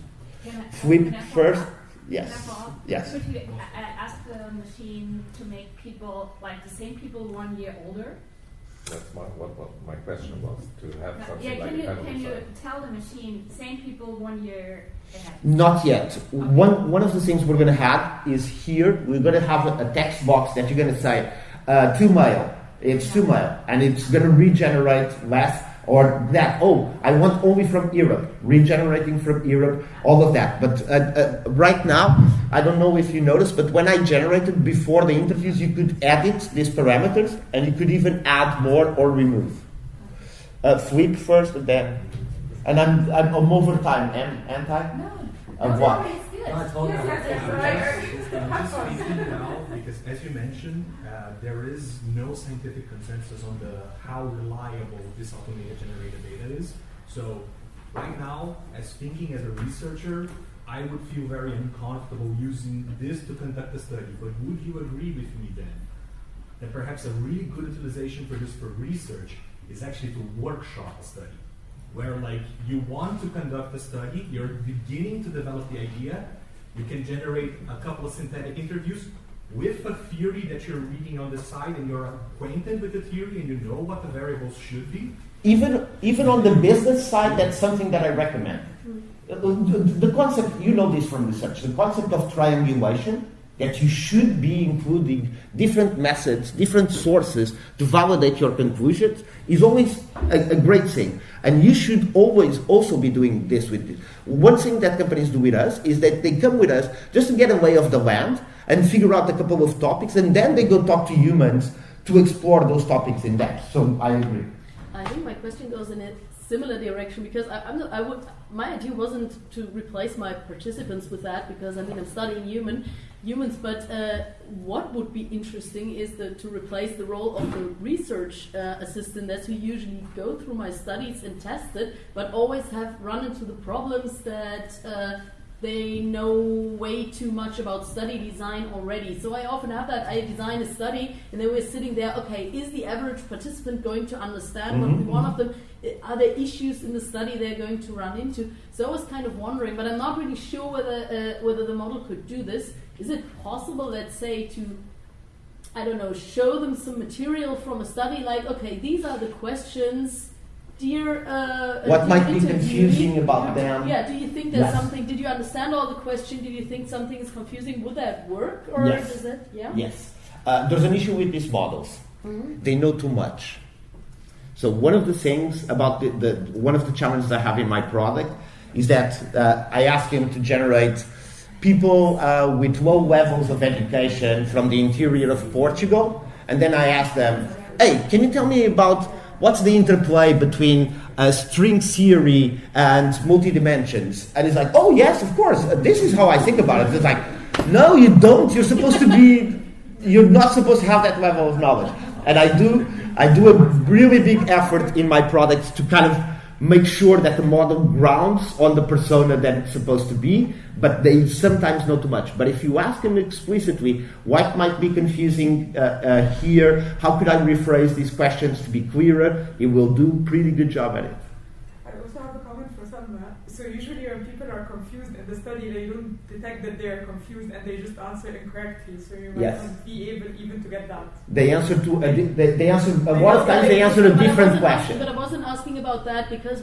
Flip first. Yes. Yes. Could you ask the machine to make people, like the same people 1 year older? That's what my question was, to have something like a can you tell the machine same people 1 year ahead? Not yet. One of the things we're going to have is here, we're going to have a text box that you're going to say, to male. It's to male. And it's going to regenerate less. Or that, I want only from Europe, regenerating from Europe, all of that. But right now, I don't know if you noticed, but when I generated before the interviews, you could edit these parameters, and you could even add more or remove. Flip first, and then, and I'm over time, ain't I? No, Of what? it's good. No, I told you. Yes, Now, because as you mentioned, there is no scientific consensus on how reliable this automated generated data is. So right now, as thinking as a researcher, I would feel very uncomfortable using this to conduct a study. But would you agree with me then that perhaps a really good utilization for this for research is actually to workshop a study? Where like you want to conduct a study, you're beginning to develop the idea, you can generate a couple of synthetic interviews with a theory that you're reading on the side and you're acquainted with the theory and you know what the variables should be. Even on the business side, that's something that I recommend. The concept, you know this from research, the concept of triangulation, that you should be including different methods, different sources to validate your conclusions, is always a great thing. And you should always also be doing this with this. One thing that companies do with us is that they come with us just to get a lay of the land and figure out a couple of topics, and then they go talk to humans to explore those topics in depth. So I agree. I think my question goes in a similar direction, because my idea wasn't to replace my participants with that, because I'm studying humans, but what would be interesting is to replace the role of the research assistant, as who usually go through my studies and test it, but always have run into the problems that they know way too much about study design already. So I often have that, I design a study and then we're sitting there, okay, is the average participant going to understand what we want of them? Are there issues in the study they're going to run into? So I was kind of wondering, but I'm not really sure whether the model could do this. Is it possible, let's say, to, I don't know, show them some material from a study, like, okay, these are the questions, dear what might be confusing about them? Yeah, do you think there's something, did you understand all the question? Did you think something is confusing? Would that work? Or yes. Does it, yeah? Yes. There's an issue with these models. They know too much. So one of the things about one of the challenges I have in my product is that I ask him to generate people with low levels of education from the interior of Portugal, and then I ask them, hey, can you tell me about what's the interplay between string theory and multi-dimensions? And it's like, oh yes, of course, this is how I think about it. It's like, no, you don't. You're not supposed to have that level of knowledge. And I do a really big effort in my products to kind of make sure that the model grounds on the persona that it's supposed to be, but they sometimes know too much. But if you ask them explicitly, what might be confusing here, how could I rephrase these questions to be clearer, it will do a pretty good job at it. I also have a comment for some. So usually when people are confused in the study, they don't detect that they are confused and they just answer incorrectly. So you might not be able even to get that. They answer a lot of times they answer a different question. But I wasn't asking about that, because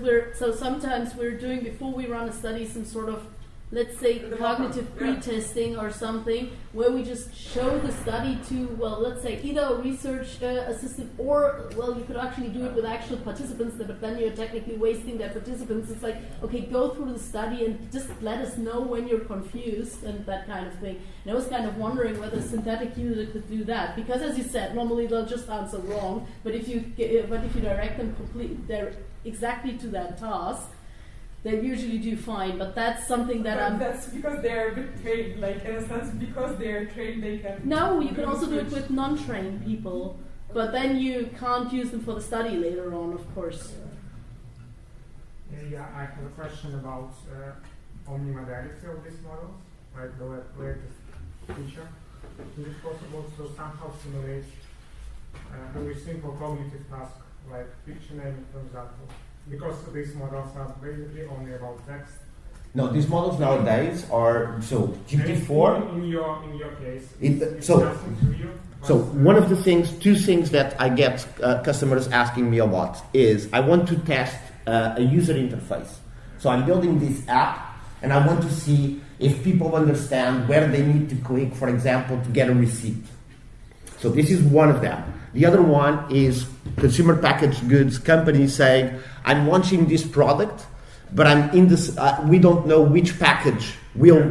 sometimes we're doing, before we run a study, some sort of, let's say, cognitive pre-testing or something, where we just show the study to, well, let's say either a research assistant, or, well, you could actually do it with actual participants, but then you're technically wasting their participants. It's like, okay, go through the study and just let us know when you're confused and that kind of thing. And I was kind of wondering whether a synthetic user could do that, because as you said, normally they'll just answer wrong, but if you direct them exactly to that task, they usually do fine, but that's something that that's because they're a bit trained, like in a sense, because they're trained, they can. No, you can also do it with non-trained people, but then you can't use them for the study later on, of course. Yeah, I have a question about omnimodality of these models, like the latest feature. Is it possible to somehow simulate a very simple cognitive task, like picture naming, for example? Because these models are basically only about text. No, these models nowadays are, so GPT-4. In your case, so one of the two things that I get customers asking me a lot is, I want to test a user interface. So I'm building this app and I want to see if people understand where they need to click, for example, to get a receipt. So this is one of them. The other one is consumer packaged goods companies saying, I'm launching this product, but I'm in this. We don't know which package will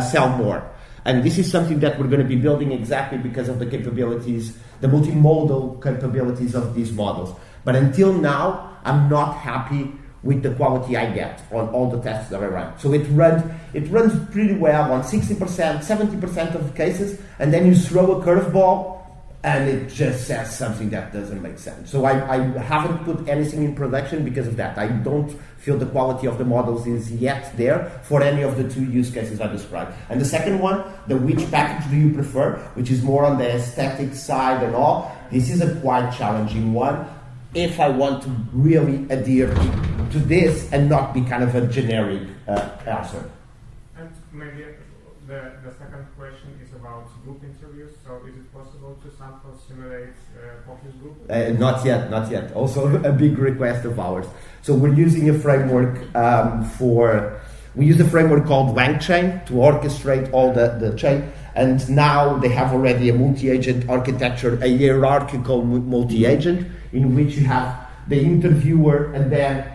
sell more. And this is something that we're going to be building exactly because of the capabilities, the multimodal capabilities of these models. But until now, I'm not happy with the quality I get on all the tests that I run. So it runs pretty well on 60%, 70% of cases, and then you throw a curveball, and it just says something that doesn't make sense. So I haven't put anything in production because of that. I don't feel the quality of the models is yet there for any of the two use cases I described. And the second one, the which package do you prefer, which is more on the aesthetic side and all, this is a quite challenging one if I want to really adhere to this and not be kind of a generic answer. And maybe the second question is about group interviews. So is it possible to somehow simulate focus group? Not yet. Also a big request of ours. So we're using a framework we use a framework called LangChain to orchestrate all the chain. And now they have already a multi-agent architecture, a hierarchical multi-agent, in which you have the interviewer and then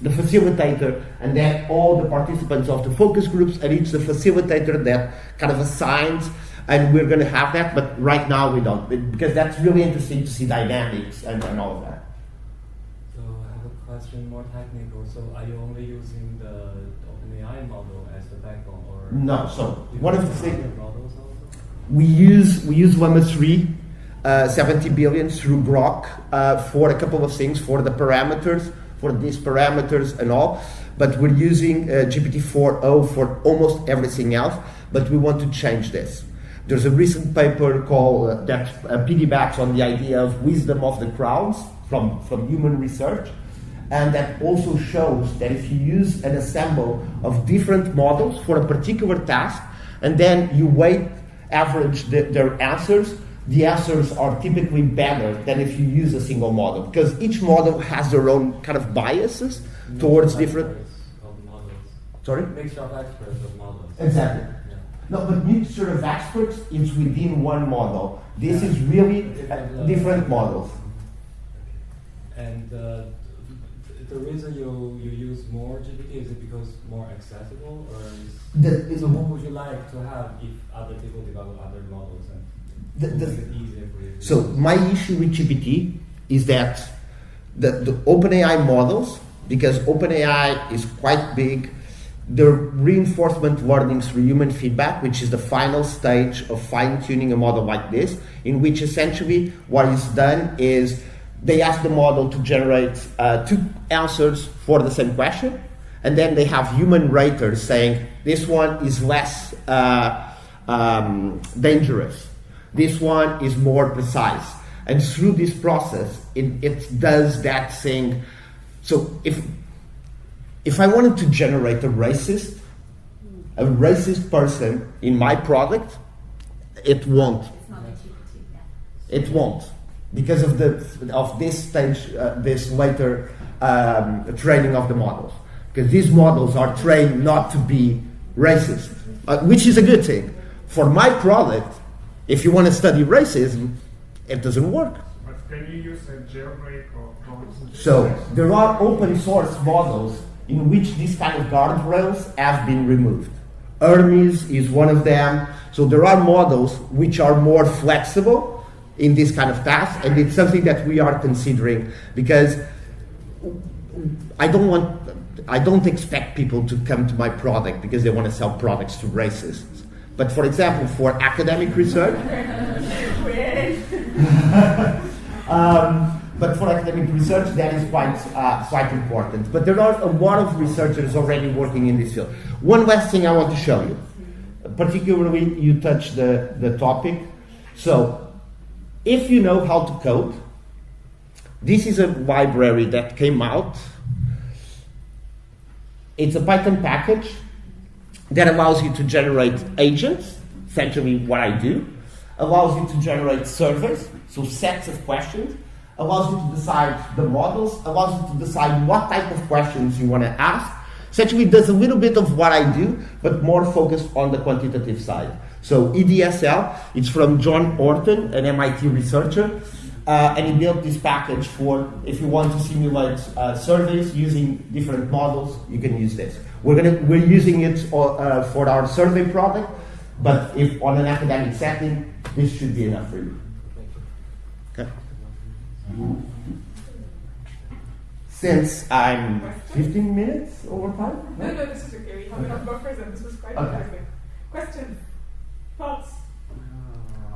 the facilitator, and then all the participants of the focus groups, and it's the facilitator that kind of assigns, and we're going to have that, but right now we don't, because that's really interesting to see dynamics and all of that. So I have a question more technical. So are you only using the OpenAI model as the backbone, or no? So one of the things models also? we use Llama 3, 70 billion through Grok for a couple of things, for the parameters, for these parameters and all, but we're using GPT-4o for almost everything else, but we want to change this. There's a recent paper called that piggybacks on the idea of wisdom of the crowds from human research, and that also shows that if you use an assemble of different models for a particular task, and then you average their answers, the answers are typically better than if you use a single model, because each model has their own kind of biases towards different models. Sorry? Mixture of experts of models. Exactly. Yeah. No, but mixture of experts is within one model. This is really different models. And the reason you use more GPT, is it because more accessible, or so what would you like to have if other people develop other models and make it easier for you? So my issue with GPT is that the OpenAI models, because OpenAI is quite big, the reinforcement learning through human feedback, which is the final stage of fine-tuning a model like this, in which essentially what is done is they ask the model to generate two answers for the same question, and then they have human raters saying this one is less dangerous, this one is more precise. And through this process, it does that thing. So if I wanted to generate a racist person in my product, it won't. It's not a GPT, yeah. It won't, because of this stage, this later training of the models. Because these models are trained not to be racist, which is a good thing. For my product, if you want to study racism, it doesn't work. But can you use a jailbreak or prompts? So there are open source models in which these kind of guardrails have been removed. Hermes is one of them. So there are models which are more flexible in this kind of task, and it's something that we are considering, because I don't expect people to come to my product because they want to sell products to racists. But for example, for academic research, that is quite important. But there are a lot of researchers already working in this field. One last thing I want to show you, particularly you touched the topic. So if you know how to code, this is a library that came out. It's a Python package that allows you to generate agents, essentially what I do, allows you to generate surveys, so sets of questions, allows you to decide the models, allows you to decide what type of questions you want to ask. Essentially does a little bit of what I do, but more focused on the quantitative side. So EDSL, it's from John Orton, an MIT researcher, and he built this package for, if you want to simulate surveys using different models, you can use this. We're using it for our survey product, but if on an academic setting, this should be enough for you. Okay. Since I'm 15 minutes over time? No, this is okay. We have enough buffers and this was quite interesting. Questions? Thoughts?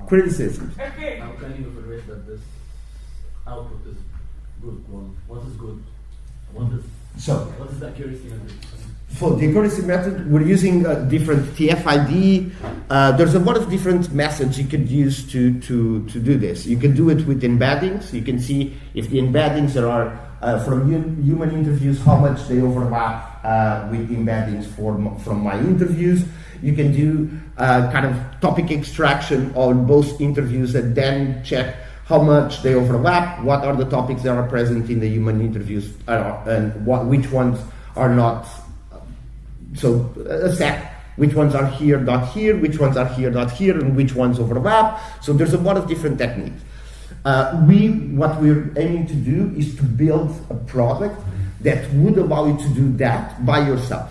criticisms. Okay. How can you evaluate that this output is good one? What is good? What is the accuracy method? For the accuracy method, we're using different TF-ID. There's a lot of different methods you could use to do this. You can do it with embeddings. You can see if the embeddings that are from human interviews, how much they overlap with embeddings from my interviews. You can do kind of topic extraction on both interviews and then check how much they overlap, what are the topics that are present in the human interviews, and which ones are not. So a set, which ones are here, not here, which ones are here, not here, and which ones overlap. So there's a lot of different techniques. What we're aiming to do is to build a product that would allow you to do that by yourself.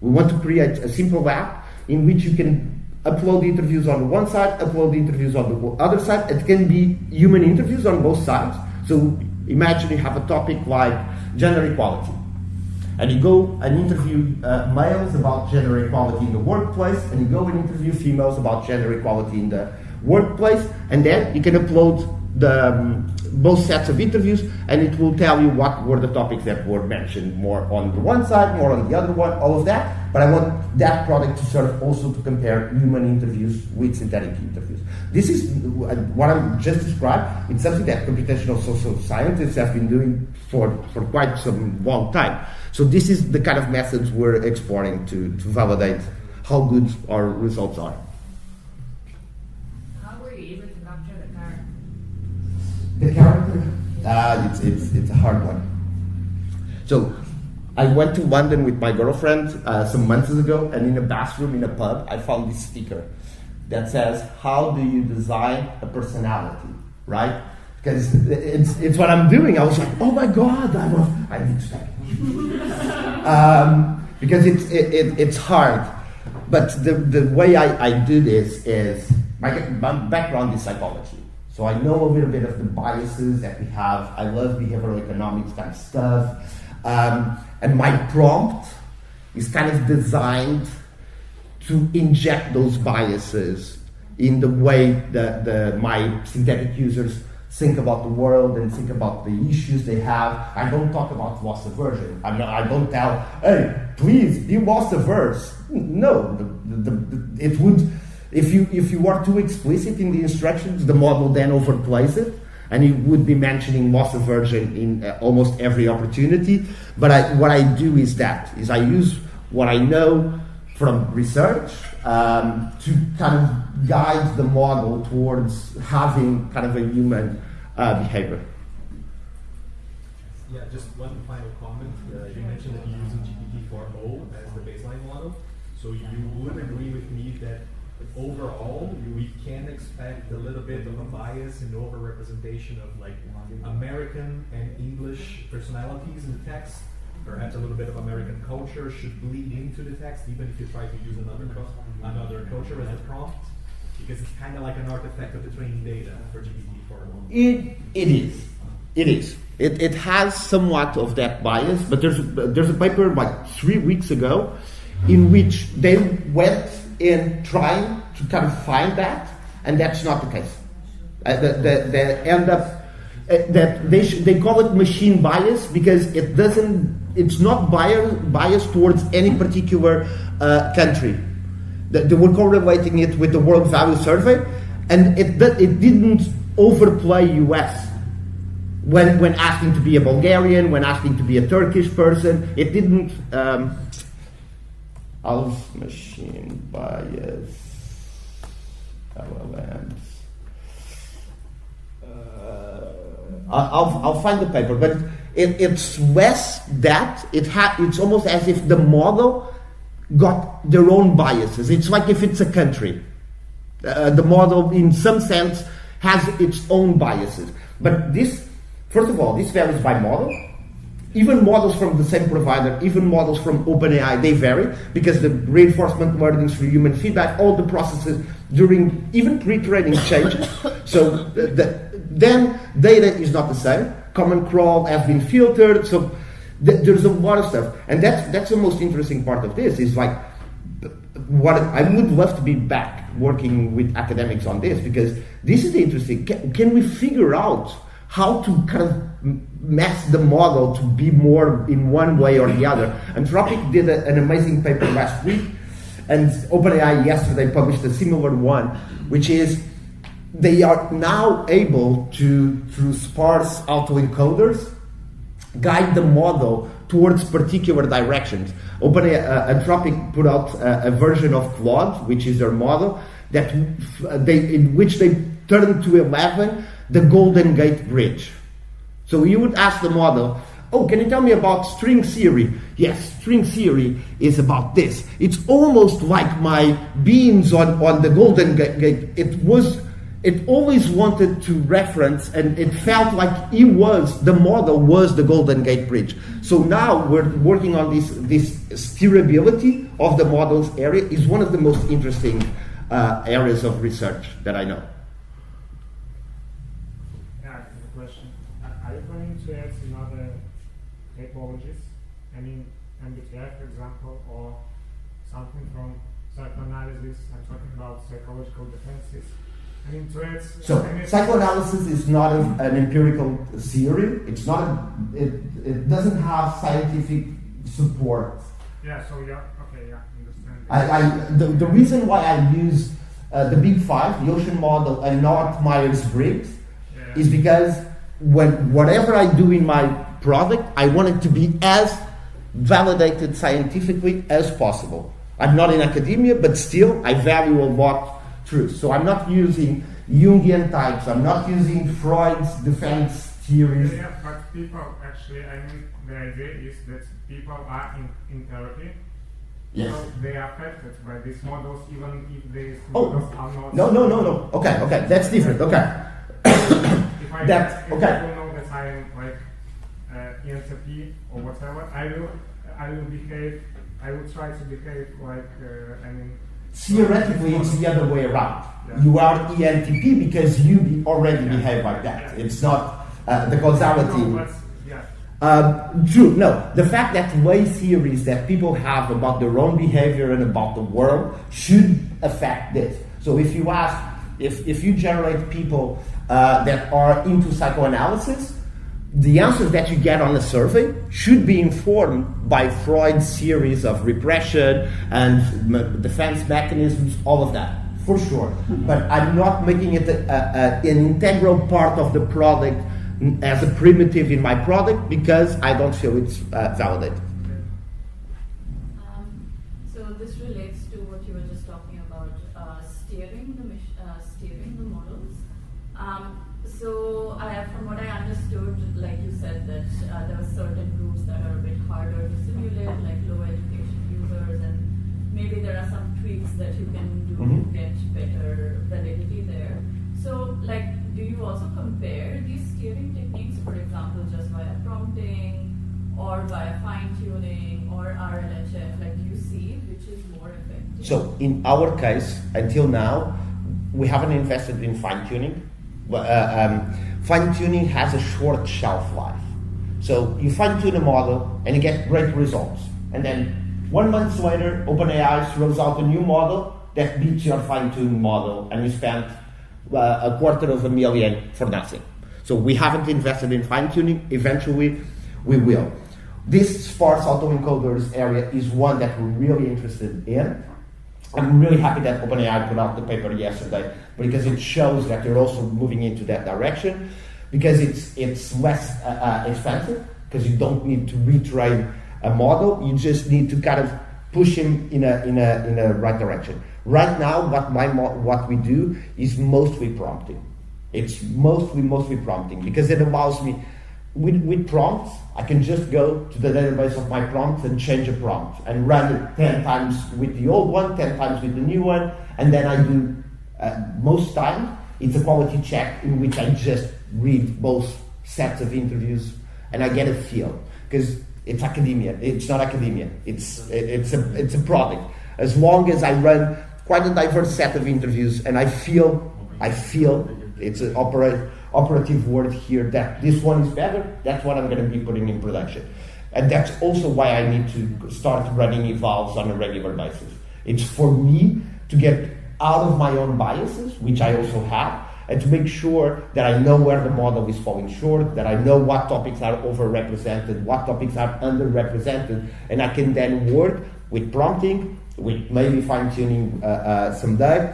We want to create a simple app in which you can upload interviews on one side, upload interviews on the other side. It can be human interviews on both sides. So imagine you have a topic like gender equality. And you go and interview males about gender equality in the workplace, and you go and interview females about gender equality in the workplace, and then you can upload both sets of interviews, and it will tell you what were the topics that were mentioned, more on the one side, more on the other one, all of that. But I want that product to serve also to compare human interviews with synthetic interviews. This is what I just described. It's something that computational social scientists have been doing for quite some long time. So this is the kind of methods we're exploring to validate how good our results are. How were you able to capture the character? The character? It's a hard one. So I went to London with my girlfriend some months ago, and in a bathroom in a pub, I found this sticker that says, "How do you design a personality?" Right? Because it's what I'm doing. I was like, oh my God, I need to study. Because it's hard. But the way I do this is, my background is psychology. So I know a little bit of the biases that we have. I love behavioral economics kind of stuff. And my prompt is kind of designed to inject those biases in the way that my synthetic users think about the world and think about the issues they have. I don't talk about loss aversion. I don't tell, hey, please be loss averse. No, it would. If you are too explicit in the instructions, the model then overplays it, and it would be mentioning loss aversion in almost every opportunity. But what I do is I use what I know from research to kind of guide the model towards having kind of a human behavior. Yeah, just one final comment. You mentioned that you're using GPT-4o as the baseline model. So you would agree with me that overall we can expect a little bit of a bias and overrepresentation of like American and English personalities in the text. Perhaps a little bit of American culture should bleed into the text, even if you try to use another culture as a prompt, because it's kind of like an artifact of the training data for GPT-4o. It is. It has somewhat of that bias, but there's a paper like 3 weeks ago in which they went in trying to kind of find that, and that's not the case. They end up that they call it machine bias because it's not biased towards any particular country. They were correlating it with the World Value Survey, and it didn't overplay US when asking to be a Bulgarian, when asking to be a Turkish person. It didn't. Alves machine bias LLMs. I'll find the paper, but it's less that it's almost as if the model got their own biases. It's like if it's a country. The model, in some sense, has its own biases. But this, first of all, this varies by model. Even models from the same provider, even models from OpenAI, they vary because the reinforcement learning through human feedback, all the processes during even pre-training changes. So then data is not the same. Common crawl has been filtered. So there's a lot of stuff, and that's the most interesting part of this. Is like what I would love to be back working with academics on this, because this is interesting. Can we figure out how to kind of mess the model to be more in one way or the other? Anthropic did an amazing paper last week, and OpenAI yesterday published a similar one, which is they are now able to, through sparse autoencoders, guide the model towards particular directions. Anthropic put out a version of Claude, which is their model, that in which they turned to 11 the Golden Gate Bridge. So you would ask the model, oh, can you tell me about string theory? Yes, string theory is about this. It's almost like my beams on the Golden Gate. It always wanted to reference, and it felt like the model was the Golden Gate Bridge. So now we're working on this steerability of the model's area is one of the most interesting areas of research that I know. Yeah, I have a question. Are you planning to add some other typologies? I mean, MBTI, for example, or something from psychoanalysis? I'm talking about psychological defenses. I mean, so psychoanalysis is not an empirical theory. It's not. It doesn't have scientific support. Yeah. So yeah. Okay. Yeah. Understand. The reason why I use the Big Five, the Ocean model, and not Myers-Briggs, is because whatever I do in my product, I want it to be as validated scientifically as possible. I'm not in academia, but still I value a lot truth. So I'm not using Jungian types, I'm not using Freud's defense theories. Yeah, but people actually, I mean, the idea is that people are in therapy. Yes. So they are affected by these models, even if these models are not. No. Okay, that's different. Okay. If people know that I am like ENTP or whatever, I will try to behave like I mean. Theoretically, it's the other way around. Yeah. You are ENTP because you already behave like that. It's not the causality. True. No, the fact that way theories that people have about their own behavior and about the world should affect this. So if you ask, if you generate people that are into psychoanalysis, the answers that you get on a survey should be informed by Freud's theories of repression and defense mechanisms, all of that, for sure. But I'm not making it an integral part of the product as a primitive in my product because I don't feel it's validated. So this relates to what you were just talking about, steering the models. So from what I understood, like you said, that there are certain groups that are a bit harder to simulate, like low education users, and maybe there are some tweaks that you can do to get better validity there. So, like, do you also compare these steering techniques, for example, just via prompting, or via fine-tuning, or RLHF? Like, do you see which is more effective? So, in our case, until now, we haven't invested in fine-tuning. Fine-tuning has a short shelf life. So you fine-tune a model and you get great results. And then 1 month later, OpenAI throws out a new model that beats your fine-tuned model and you spent $250,000 for nothing. So we haven't invested in fine-tuning. Eventually, we will. This sparse autoencoders area is one that we're really interested in. I'm really happy that OpenAI put out the paper yesterday because it shows that they're also moving into that direction because it's less expensive because you don't need to retrain a model. You just need to kind of push him in a right direction. Right now, what we do is mostly prompting. It's mostly prompting because it allows me. With prompts, I can just go to the database of my prompts and change a prompt and run it 10 times with the old one, 10 times with the new one, and then I do, most times, it's a quality check in which I just read both sets of interviews and I get a feel. Because it's academia, it's not academia, it's a product. As long as I run quite a diverse set of interviews and I feel it's an operative word here that this one is better, that's what I'm going to be putting in production. And that's also why I need to start running evals on a regular basis. It's for me to get out of my own biases, which I also have, and to make sure that I know where the model is falling short, that I know what topics are overrepresented, what topics are underrepresented, and I can then work with prompting, with maybe fine-tuning someday,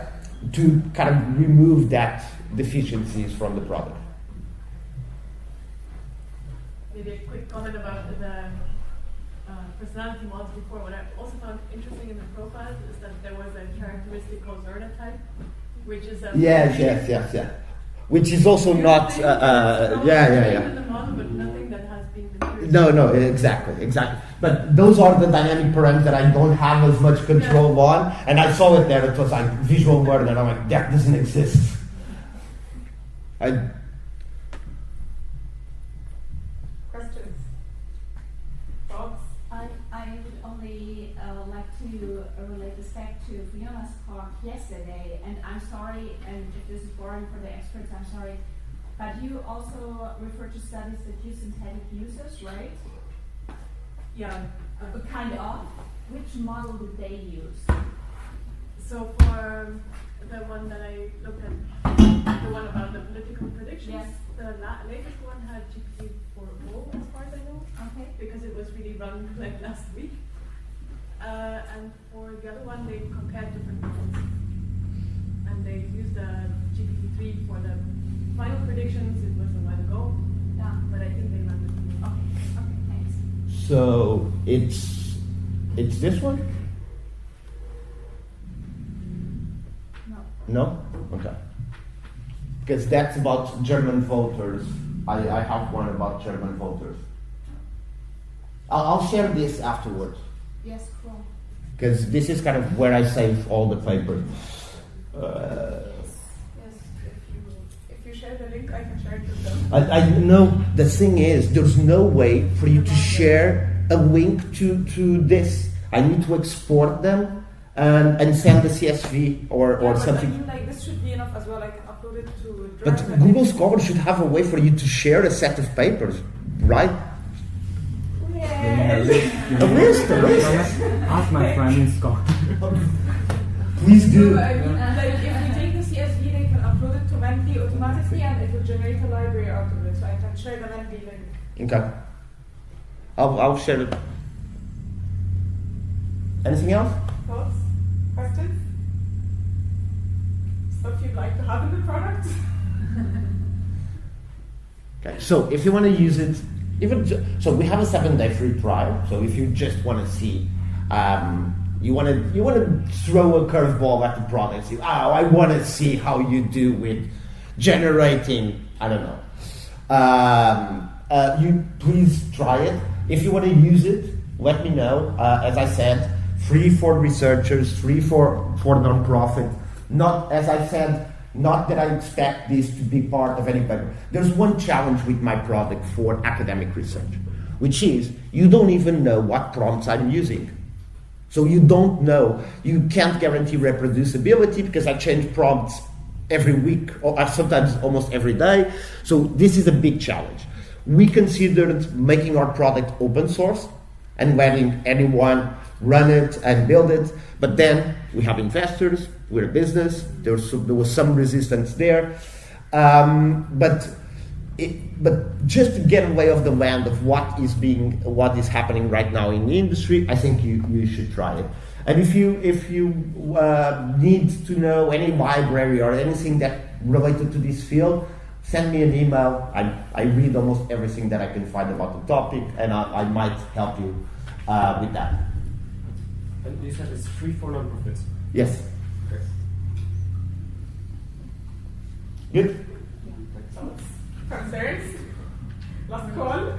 to kind of remove that deficiencies from the product. Maybe a quick comment about the personality models before. What I also found interesting in the profiles is that there was a characteristic called Werner type, which is a Yes. Which is also not in the model, but nothing that has been determined. No, exactly. But those are the dynamic parameters that I don't have as much control on, and I saw it there. It was like visual word, and I'm like, that doesn't exist. Questions? Thoughts? I would only like to relate this back to Fiona's talk yesterday, and I'm sorry, and if this is boring for the experts, I'm sorry, but you also refer to studies that use synthetic users, right? Yeah. Kind of. Which model did they use? So for the one that I looked at, the one about the political predictions, Yes. the latest one had GPT-4o as far as I know. Okay. Because it was really run like last week. And for the other one, they compared different models. And they used GPT-3 for the final predictions. It was a while ago. Yeah. But I think they ran it. Okay, thanks. So it's this one? No? Okay. Because that's about German voters. I have one about German voters. I'll share this afterwards. Yes, cool. Because this is kind of where I save all the papers. Yes, if you share the link, I can share it with them. I know the thing is, there's no way for you to share a link to this. I need to export them and send the CSV or something. I mean, like, this should be enough as well. I can upload it to But Drive. Google Scholar should have a way for you to share a set of papers, right? Yes. A list. Ask my friend in Scotland. Please do. So, I mean, like, if we take the CSV, they can upload it to Mendy automatically, and it will generate a library out of it. So I can share the Mendy link. Okay. I'll share it. Anything else? Thoughts? Questions? Stuff you'd like to have in the product? Okay. So if you want to use it, so we have a 7-day free trial. So if you just want to see, you want to throw a curveball at the product. See, I want to see how you do with generating. I don't know. You please try it. If you want to use it, let me know. As I said, free for researchers, free for non-profit. Not, as I said, not that I expect this to be part of any paper. There's one challenge with my product for academic research, which is you don't even know what prompts I'm using. So you don't know, you can't guarantee reproducibility because I change prompts every week or sometimes almost every day. So this is a big challenge. We considered making our product open source and letting anyone run it and build it, but then we have investors, we're a business, there was some resistance there, but just to get a lay of the land of what is happening right now in the industry, I think you should try it. And if you need to know any library or anything that related to this field, send me an email. I read almost everything that I can find about the topic, and I might help you with that. And you said it's free for non-profits? Yes. Okay. Good? Thoughts? Concerns? Last call?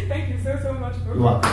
Thank you so much. You're welcome.